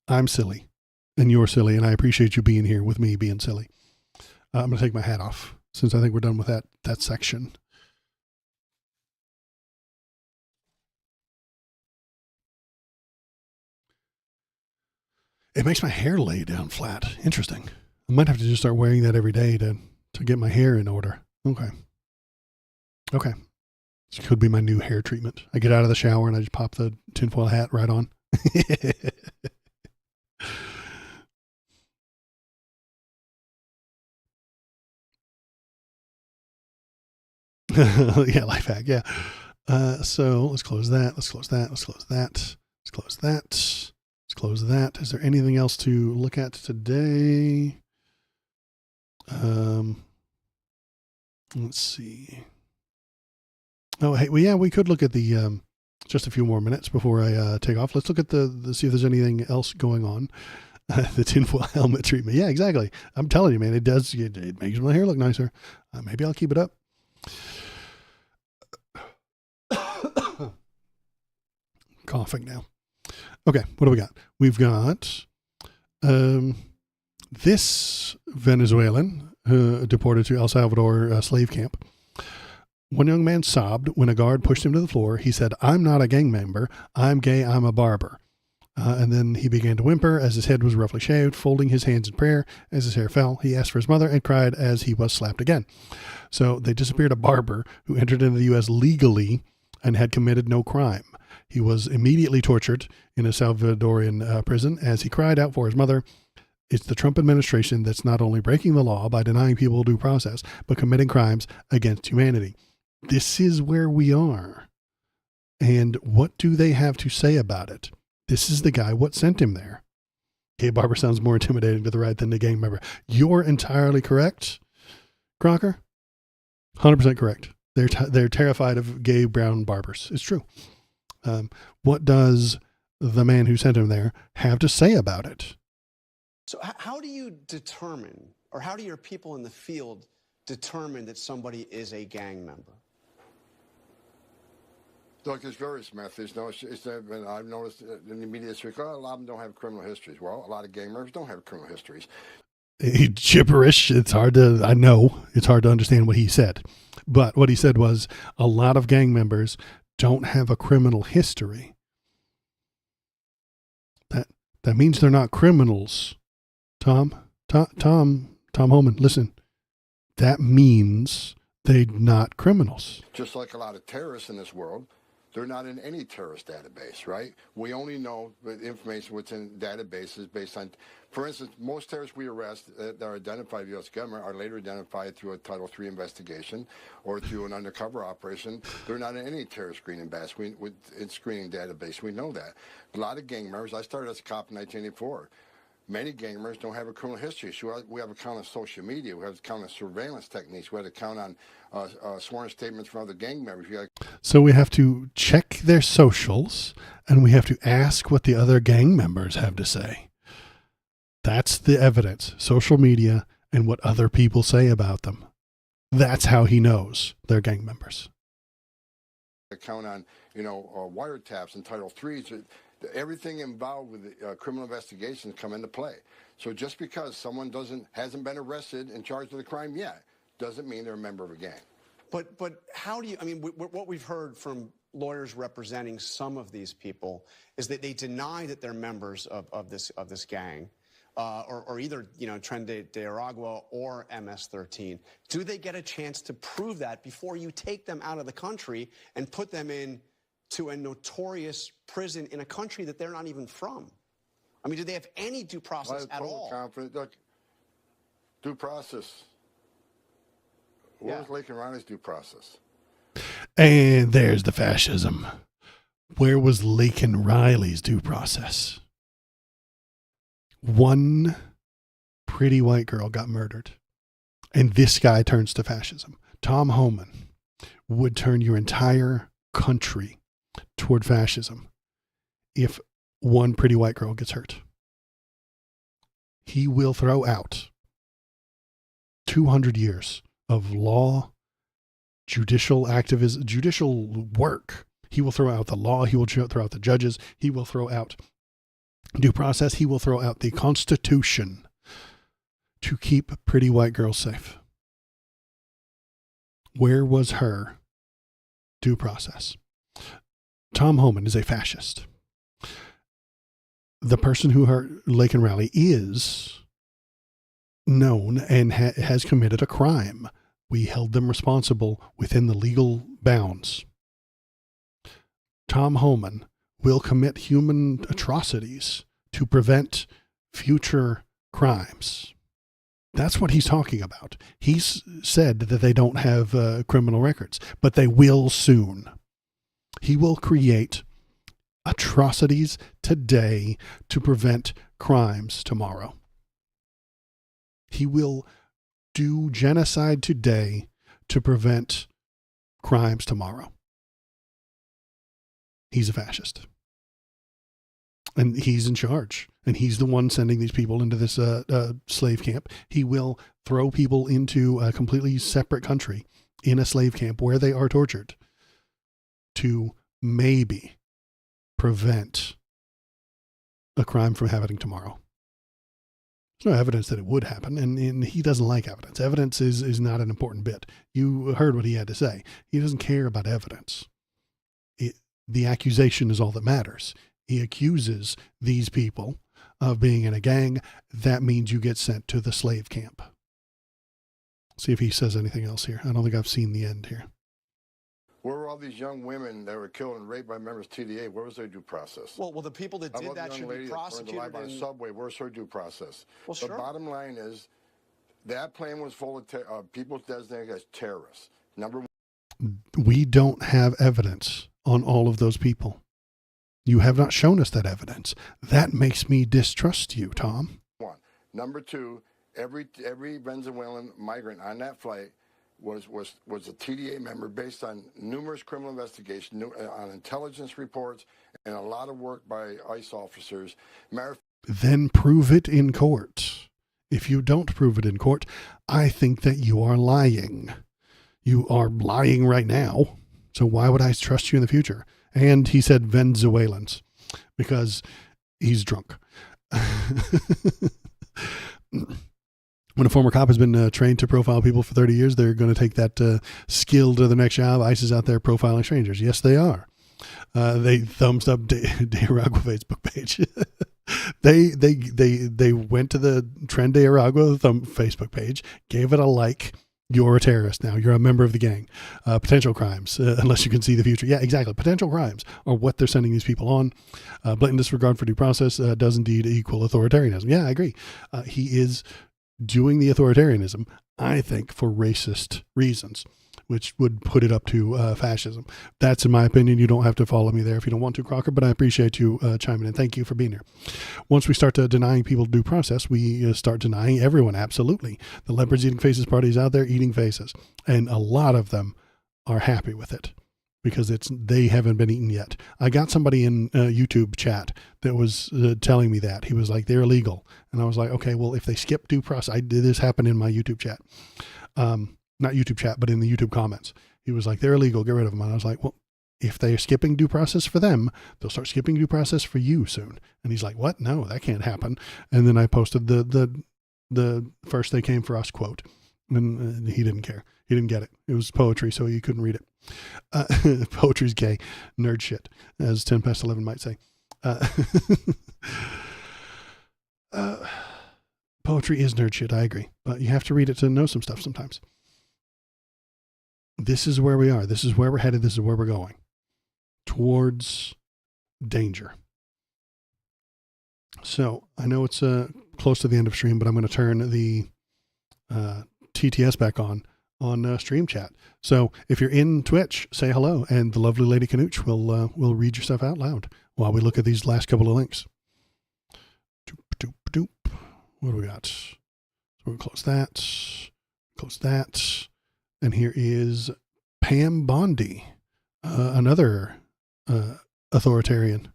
I'm silly and you're silly, and I appreciate you being here with me being silly. I'm going to take my hat off since I think we're done with that section. It makes my hair lay down flat. Interesting. I might have to just start wearing that every day to get my hair in order. Okay. This could be my new hair treatment. I get out of the shower and I just pop the tinfoil hat right on. Yeah, life hack. Yeah. So let's close that. Let's close that. Let's close that. Let's close that. Let's close that. Is there anything else to look at today? Let's see. Oh, hey, well, yeah, we could look at the, just a few more minutes before I take off. Let's look at see if there's anything else going on. The tinfoil helmet treatment. Yeah, exactly. I'm telling you, man, it does. It makes my hair look nicer. Maybe I'll keep it up. Coughing now. Okay, what do we got? We've got this Venezuelan deported to El Salvador slave camp. One young man sobbed when a guard pushed him to the floor. He said, "I'm not a gang member. I'm gay. I'm a barber." And then he began to whimper as his head was roughly shaved, folding his hands in prayer. As his hair fell, he asked for his mother and cried as he was slapped again. So they disappeared a barber who entered into the U.S. legally and had committed no crime. He was immediately tortured in a Salvadorian prison as he cried out for his mother. It's the Trump administration that's not only breaking the law by denying people due process, but committing crimes against humanity. This is where we are. And what do they have to say about it? This is the guy what sent him there. Gay barber sounds more intimidating to the right than the gang member. You're entirely correct, Crocker. 100% correct. They're terrified of gay brown barbers. It's true. What does the man who sent him there have to say about it? So how do you determine, or how do your people in the field determine that somebody is a gang member? Look, there's various methods. No, I've noticed in the media this week, a lot of them don't have criminal histories. Well, a lot of gang members don't have criminal histories. Gibberish. I know it's hard to understand what he said. But what he said was a lot of gang members don't have a criminal history. That means they're not criminals. Tom Holman, listen. That means they're not criminals. Just like a lot of terrorists in this world, they're not in any terrorist database, right? We only know the information what's in databases based on, for instance, most terrorists we arrest that are identified by the U.S. government are later identified through a Title III investigation or through an undercover operation. They're not in any terrorist screening database. We know that. A lot of gang members, I started as a cop in 1984. Many gang members don't have a criminal history. So we have a count on social media. We have a count on surveillance techniques. We have a count on sworn statements from other gang members. So we have to check their socials and we have to ask what the other gang members have to say. That's the evidence, social media and what other people say about them. That's how he knows they're gang members. Count on, wiretaps and Title III. Everything involved with criminal investigations come into play. So just because someone hasn't been arrested and charged with a crime yet, doesn't mean they're a member of a gang. But how do you, what we've heard from lawyers representing some of these people is that they deny that they're members of this gang, or either, Tren de Aragua or MS-13. Do they get a chance to prove that before you take them out of the country and put them into a notorious prison in a country that they're not even from? Do they have any due process at all? Confident. Look, due process. Where was Lake and Riley's due process? And there's the fascism. Where was Laken Riley's due process? One pretty white girl got murdered, and this guy turns to fascism. Tom Homan would turn your entire country toward fascism if one pretty white girl gets hurt. He will throw out 200 years of law, judicial activism, judicial work. He will throw out the law. He will throw out the judges. He will throw out due process. He will throw out the Constitution to keep pretty white girls safe. Where was her due process? Tom Homan is a fascist. The person who hurt Laken Riley is known and has committed a crime. We held them responsible within the legal bounds. Tom Homan will commit human atrocities to prevent future crimes. That's what he's talking about. He's said that they don't have criminal records, but they will soon. He will create atrocities today to prevent crimes tomorrow. He will do genocide today to prevent crimes tomorrow. He's a fascist. And he's in charge. And he's the one sending these people into this slave camp. He will throw people into a completely separate country in a slave camp where they are tortured to maybe prevent a crime from happening tomorrow. There's no evidence that it would happen, and he doesn't like evidence. Evidence is not an important bit. You heard what he had to say. He doesn't care about evidence. The accusation is all that matters. He accuses these people of being in a gang. That means you get sent to the slave camp. See if he says anything else here. I don't think I've seen the end here. Where were all these young women that were killed and raped by members of TDA? Where was their due process? Well, the people that did that should be prosecuted. Alive on a subway. Where's her due process? Well, sure. The bottom line is that plane was full of people designated as terrorists. Number one. We don't have evidence on all of those people. You have not shown us that evidence. That makes me distrust you, Tom. One. Number two, every Venezuelan migrant on that flight was a TDA member based on numerous criminal investigations, on intelligence reports, and a lot of work by ICE officers. Then prove it in court. If you don't prove it in court, I think that you are lying. You are lying right now. So why would I trust you in the future? And he said Venezuelans because he's drunk. When a former cop has been trained to profile people for 30 years, they're going to take that skill to the next job. ICE is out there profiling strangers. Yes, they are. They thumbs up De Aragua Facebook page. They went to the Tren de Aragua Facebook page, gave it a like. You're a terrorist now. You're a member of the gang. Potential crimes, unless you can see the future. Yeah, exactly. Potential crimes are what they're sending these people on. Blatant disregard for due process does indeed equal authoritarianism. Yeah, I agree. He is doing the authoritarianism, I think, for racist reasons, which would put it up to fascism. That's in my opinion. You don't have to follow me there if you don't want to, Crocker, but I appreciate you chiming in. Thank you for being here. Once we start denying people due process, we start denying everyone. Absolutely. The Leopards Eating Faces Party is out there eating faces, and a lot of them are happy with it. because they haven't been eaten yet. I got somebody in YouTube chat that was telling me that. He was like, they're illegal. And I was like, okay, well, if they skip due process, this happened in my YouTube chat. Not YouTube chat, but in the YouTube comments. He was like, they're illegal, get rid of them. And I was like, well, if they're skipping due process for them, they'll start skipping due process for you soon. And he's like, what? No, that can't happen. And then I posted the first they came for us quote. And he didn't care. He didn't get it. It was poetry, so you couldn't read it. Poetry's gay. Nerd shit, as 10 past 11 might say. Poetry is nerd shit, I agree. But you have to read it to know some stuff sometimes. This is where we are. This is where we're headed. This is where we're going. Towards danger. So, I know it's close to the end of stream, but I'm going to turn the TTS back on Stream Chat. So if you're in Twitch, say hello, and the lovely Lady Canooch will read your stuff out loud while we look at these last couple of links. Doop, doop, doop. What do we got? So we'll close that, and here is Pam Bondi, another authoritarian.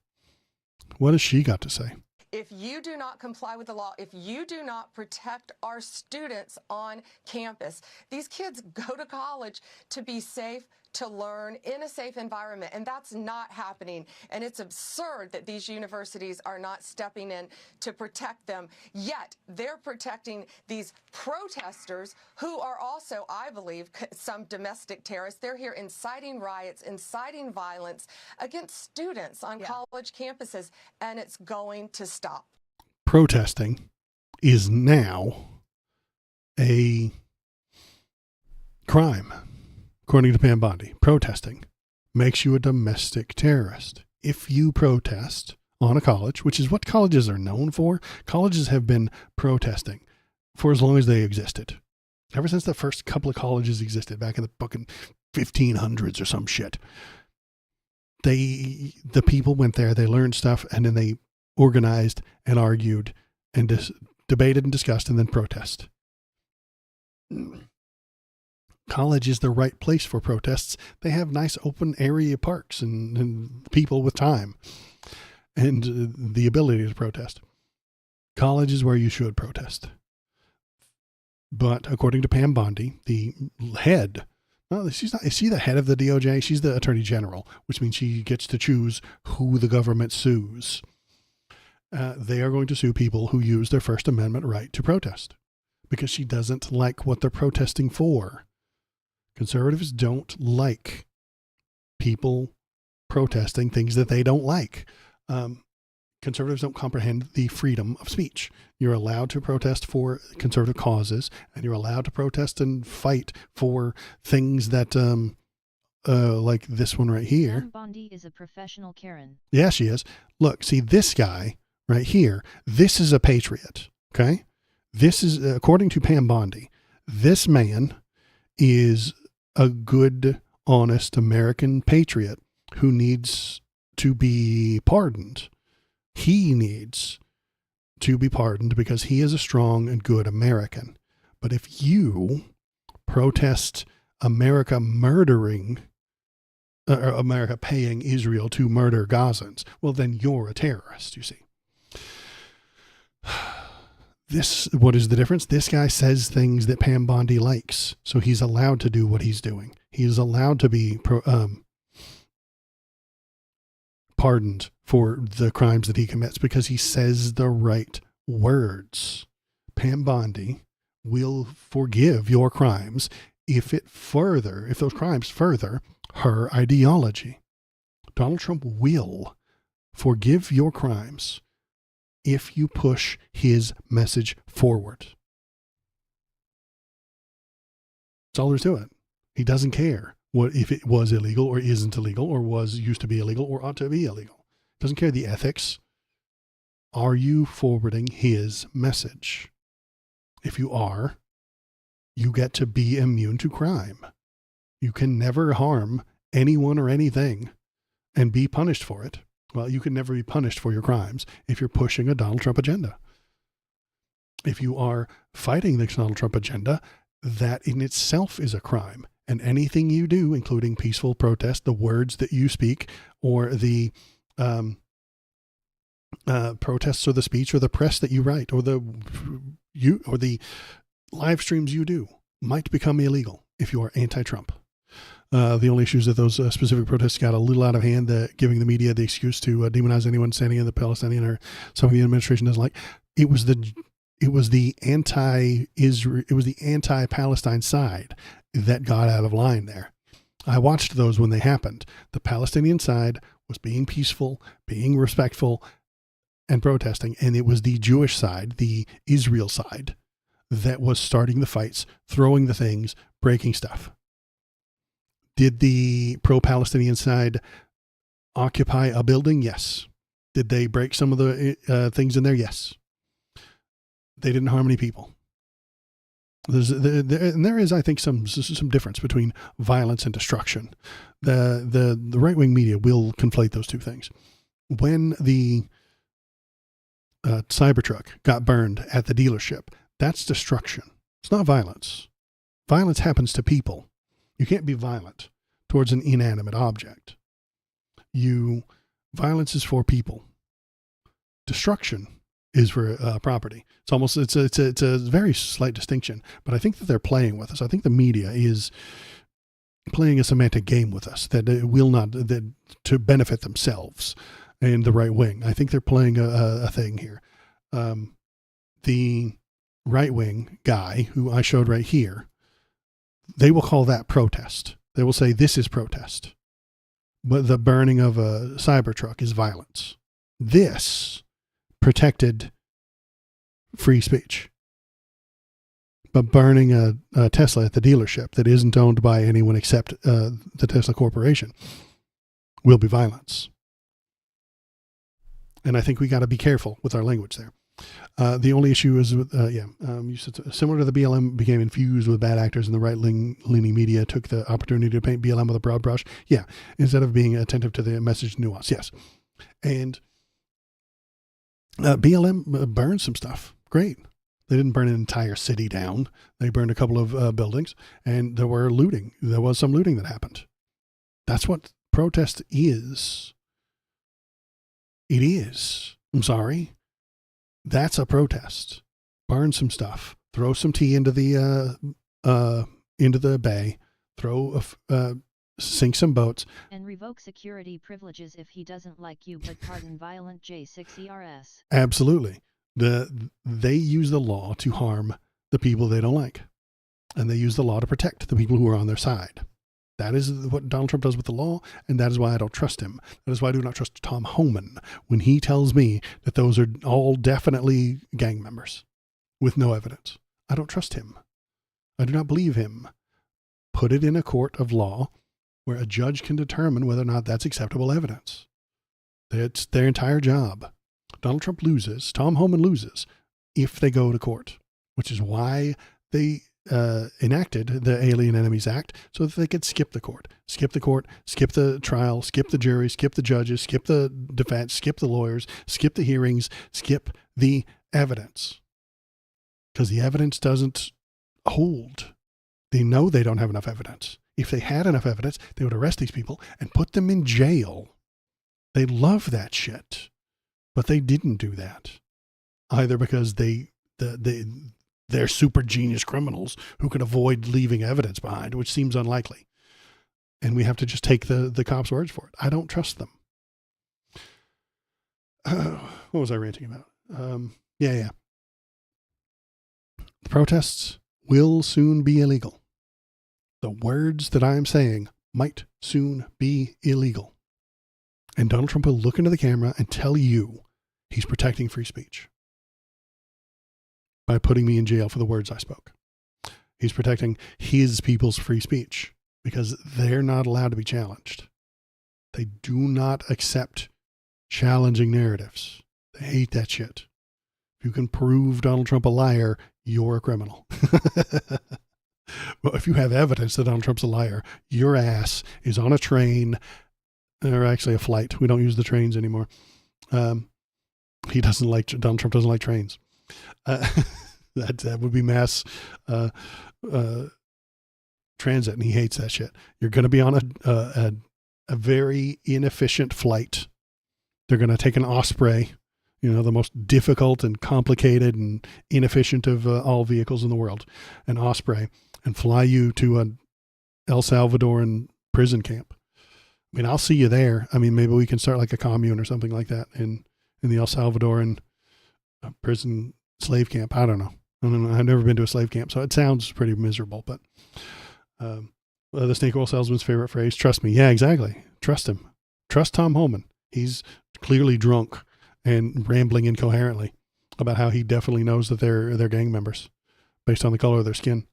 What has she got to say? If you do not comply with the law, if you do not protect our students on campus, these kids go to college to be safe, to learn in a safe environment, and that's not happening. And it's absurd that these universities are not stepping in to protect them, yet they're protecting these protesters who are also, I believe, some domestic terrorists. They're here inciting riots, inciting violence against students on college campuses, and it's going to stop. Protesting is now a crime. According to Pam Bondi, protesting makes you a domestic terrorist. If you protest on a college, which is what colleges are known for, colleges have been protesting for as long as they existed. Ever since the first couple of colleges existed back in the fucking 1500s or some shit. The people went there, they learned stuff, and then they organized and argued and debated and discussed and then protest. College is the right place for protests. They have nice open area parks and people with time and the ability to protest. College is where you should protest. But according to Pam Bondi, the head, is she the head of the DOJ? She's the Attorney General, which means she gets to choose who the government sues. They are going to sue people who use their First Amendment right to protest because she doesn't like what they're protesting for. Conservatives don't like people protesting things that they don't like. Conservatives don't comprehend the freedom of speech. You're allowed to protest for conservative causes, and you're allowed to protest and fight for things that, like this one right here. Pam Bondi is a professional Karen. Yeah, she is. Look, see this guy right here. This is a patriot. Okay. This is, according to Pam Bondi, this man is a good, honest American patriot who needs to be pardoned. He needs to be pardoned because he is a strong and good American. But if you protest America murdering, or America paying Israel to murder Gazans, well, then you're a terrorist, you see. What is the difference? This guy says things that Pam Bondi likes, so he's allowed to do what he's doing. He is allowed to be pardoned for the crimes that he commits because he says the right words. Pam Bondi will forgive your crimes if those crimes further her ideology. Donald Trump will forgive your crimes if you push his message forward. That's all there's to it. He doesn't care what if it was illegal or isn't illegal or was used to be illegal or ought to be illegal. Doesn't care the ethics. Are you forwarding his message? If you are, you get to be immune to crime. You can never harm anyone or anything and be punished for it. Well, you can never be punished for your crimes if you're pushing a Donald Trump agenda. If you are fighting the Donald Trump agenda, that in itself is a crime. And anything you do, including peaceful protest, the words that you speak, or the protests, or the speech, or the press that you write, or the live streams you do, might become illegal if you are anti-Trump. The only issue is that those specific protests got a little out of hand, giving the media the excuse to demonize anyone standing in the Palestinian or something the administration doesn't like. It was the anti-Palestine side that got out of line there. I watched those when they happened. The Palestinian side was being peaceful, being respectful, and protesting, and it was the Jewish side, the Israel side, that was starting the fights, throwing the things, breaking stuff. Did the pro-Palestinian side occupy a building? Yes. Did they break some of the things in there? Yes. They didn't harm any people. There is, I think, some difference between violence and destruction. The right-wing media will conflate those two things. When the Cybertruck got burned at the dealership, that's destruction. It's not violence. Violence happens to people. You can't be violent towards an inanimate object. Violence is for people. Destruction is for property. It's a very slight distinction, but I think that they're playing with us. I think the media is playing a semantic game with us that will not, that to benefit themselves and the right wing. I think they're playing a thing here. The right wing guy who I showed right here, they will call that protest. They will say this is protest. But the burning of a Cybertruck is violence. This protected free speech. But burning a Tesla at the dealership that isn't owned by anyone except the Tesla Corporation will be violence. And I think we got to be careful with our language there. The only issue is with, you said similar to the BLM became infused with bad actors, and the right-leaning media took the opportunity to paint BLM with a broad brush. Yeah, instead of being attentive to the message nuance. Yes. And BLM burned some stuff. Great. They didn't burn an entire city down. They burned a couple of buildings, and there was some looting that happened. That's what protest is. It is. I'm sorry. That's a protest. Burn some stuff. Throw some tea into the bay. Sink some boats. And revoke security privileges if he doesn't like you, but pardon violent J6ERS. Absolutely. They use the law to harm the people they don't like. And they use the law to protect the people who are on their side. That is what Donald Trump does with the law, and that is why I don't trust him. That is why I do not trust Tom Homan when he tells me that those are all definitely gang members with no evidence. I don't trust him. I do not believe him. Put it in a court of law where a judge can determine whether or not that's acceptable evidence. It's their entire job. Donald Trump loses, Tom Homan loses, if they go to court, which is why they enacted the Alien Enemies Act, so that they could skip the court, skip the trial, skip the jury, skip the judges, skip the defense, skip the lawyers, skip the hearings, skip the evidence. Because the evidence doesn't hold. They know they don't have enough evidence. If they had enough evidence, they would arrest these people and put them in jail. They love that shit. But they didn't do that. Either because they're super genius criminals who can avoid leaving evidence behind, which seems unlikely. And we have to just take the cops' words for it. I don't trust them. What was I ranting about? The protests will soon be illegal. The words that I am saying might soon be illegal. And Donald Trump will look into the camera and tell you he's protecting free speech by putting me in jail for the words I spoke. He's protecting his people's free speech because they're not allowed to be challenged. They do not accept challenging narratives. They hate that shit. If you can prove Donald Trump a liar, you're a criminal. Well, if you have evidence that Donald Trump's a liar, your ass is on a train, or actually a flight. We don't use the trains anymore. Donald Trump doesn't like trains. That would be mass transit, and he hates that shit. You're going to be on a very inefficient flight. They're going to take an Osprey, the most difficult and complicated and inefficient of all vehicles in the world, an Osprey, and fly you to an El Salvadoran prison camp. I mean, I'll see you there. I mean, maybe we can start like a commune or something like that in the El Salvadoran prison slave camp. I don't know. I've never been to a slave camp, so it sounds pretty miserable. But the snake oil salesman's favorite phrase: "Trust me." Yeah, exactly. Trust him. Trust Tom Homan. He's clearly drunk and rambling incoherently about how he definitely knows that they're gang members based on the color of their skin.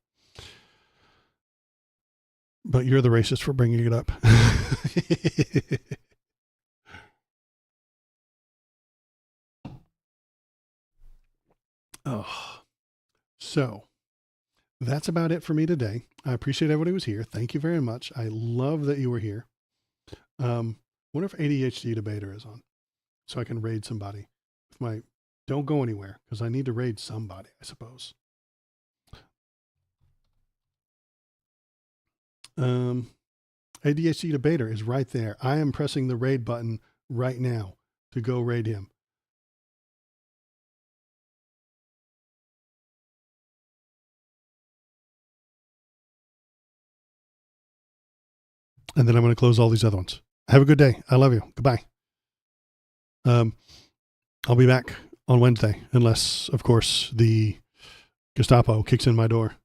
But you're the racist for bringing it up. Oh, so that's about it for me today. I appreciate everybody who was here. Thank you very much. I love that you were here. Wonder if ADHD Debater is on, so I can raid somebody. Don't go anywhere, because I need to raid somebody, I suppose. ADHD Debater is right there. I am pressing the raid button right now to go raid him. And then I'm going to close all these other ones. Have a good day. I love you. Goodbye. I'll be back on Wednesday, unless, of course, the Gestapo kicks in my door.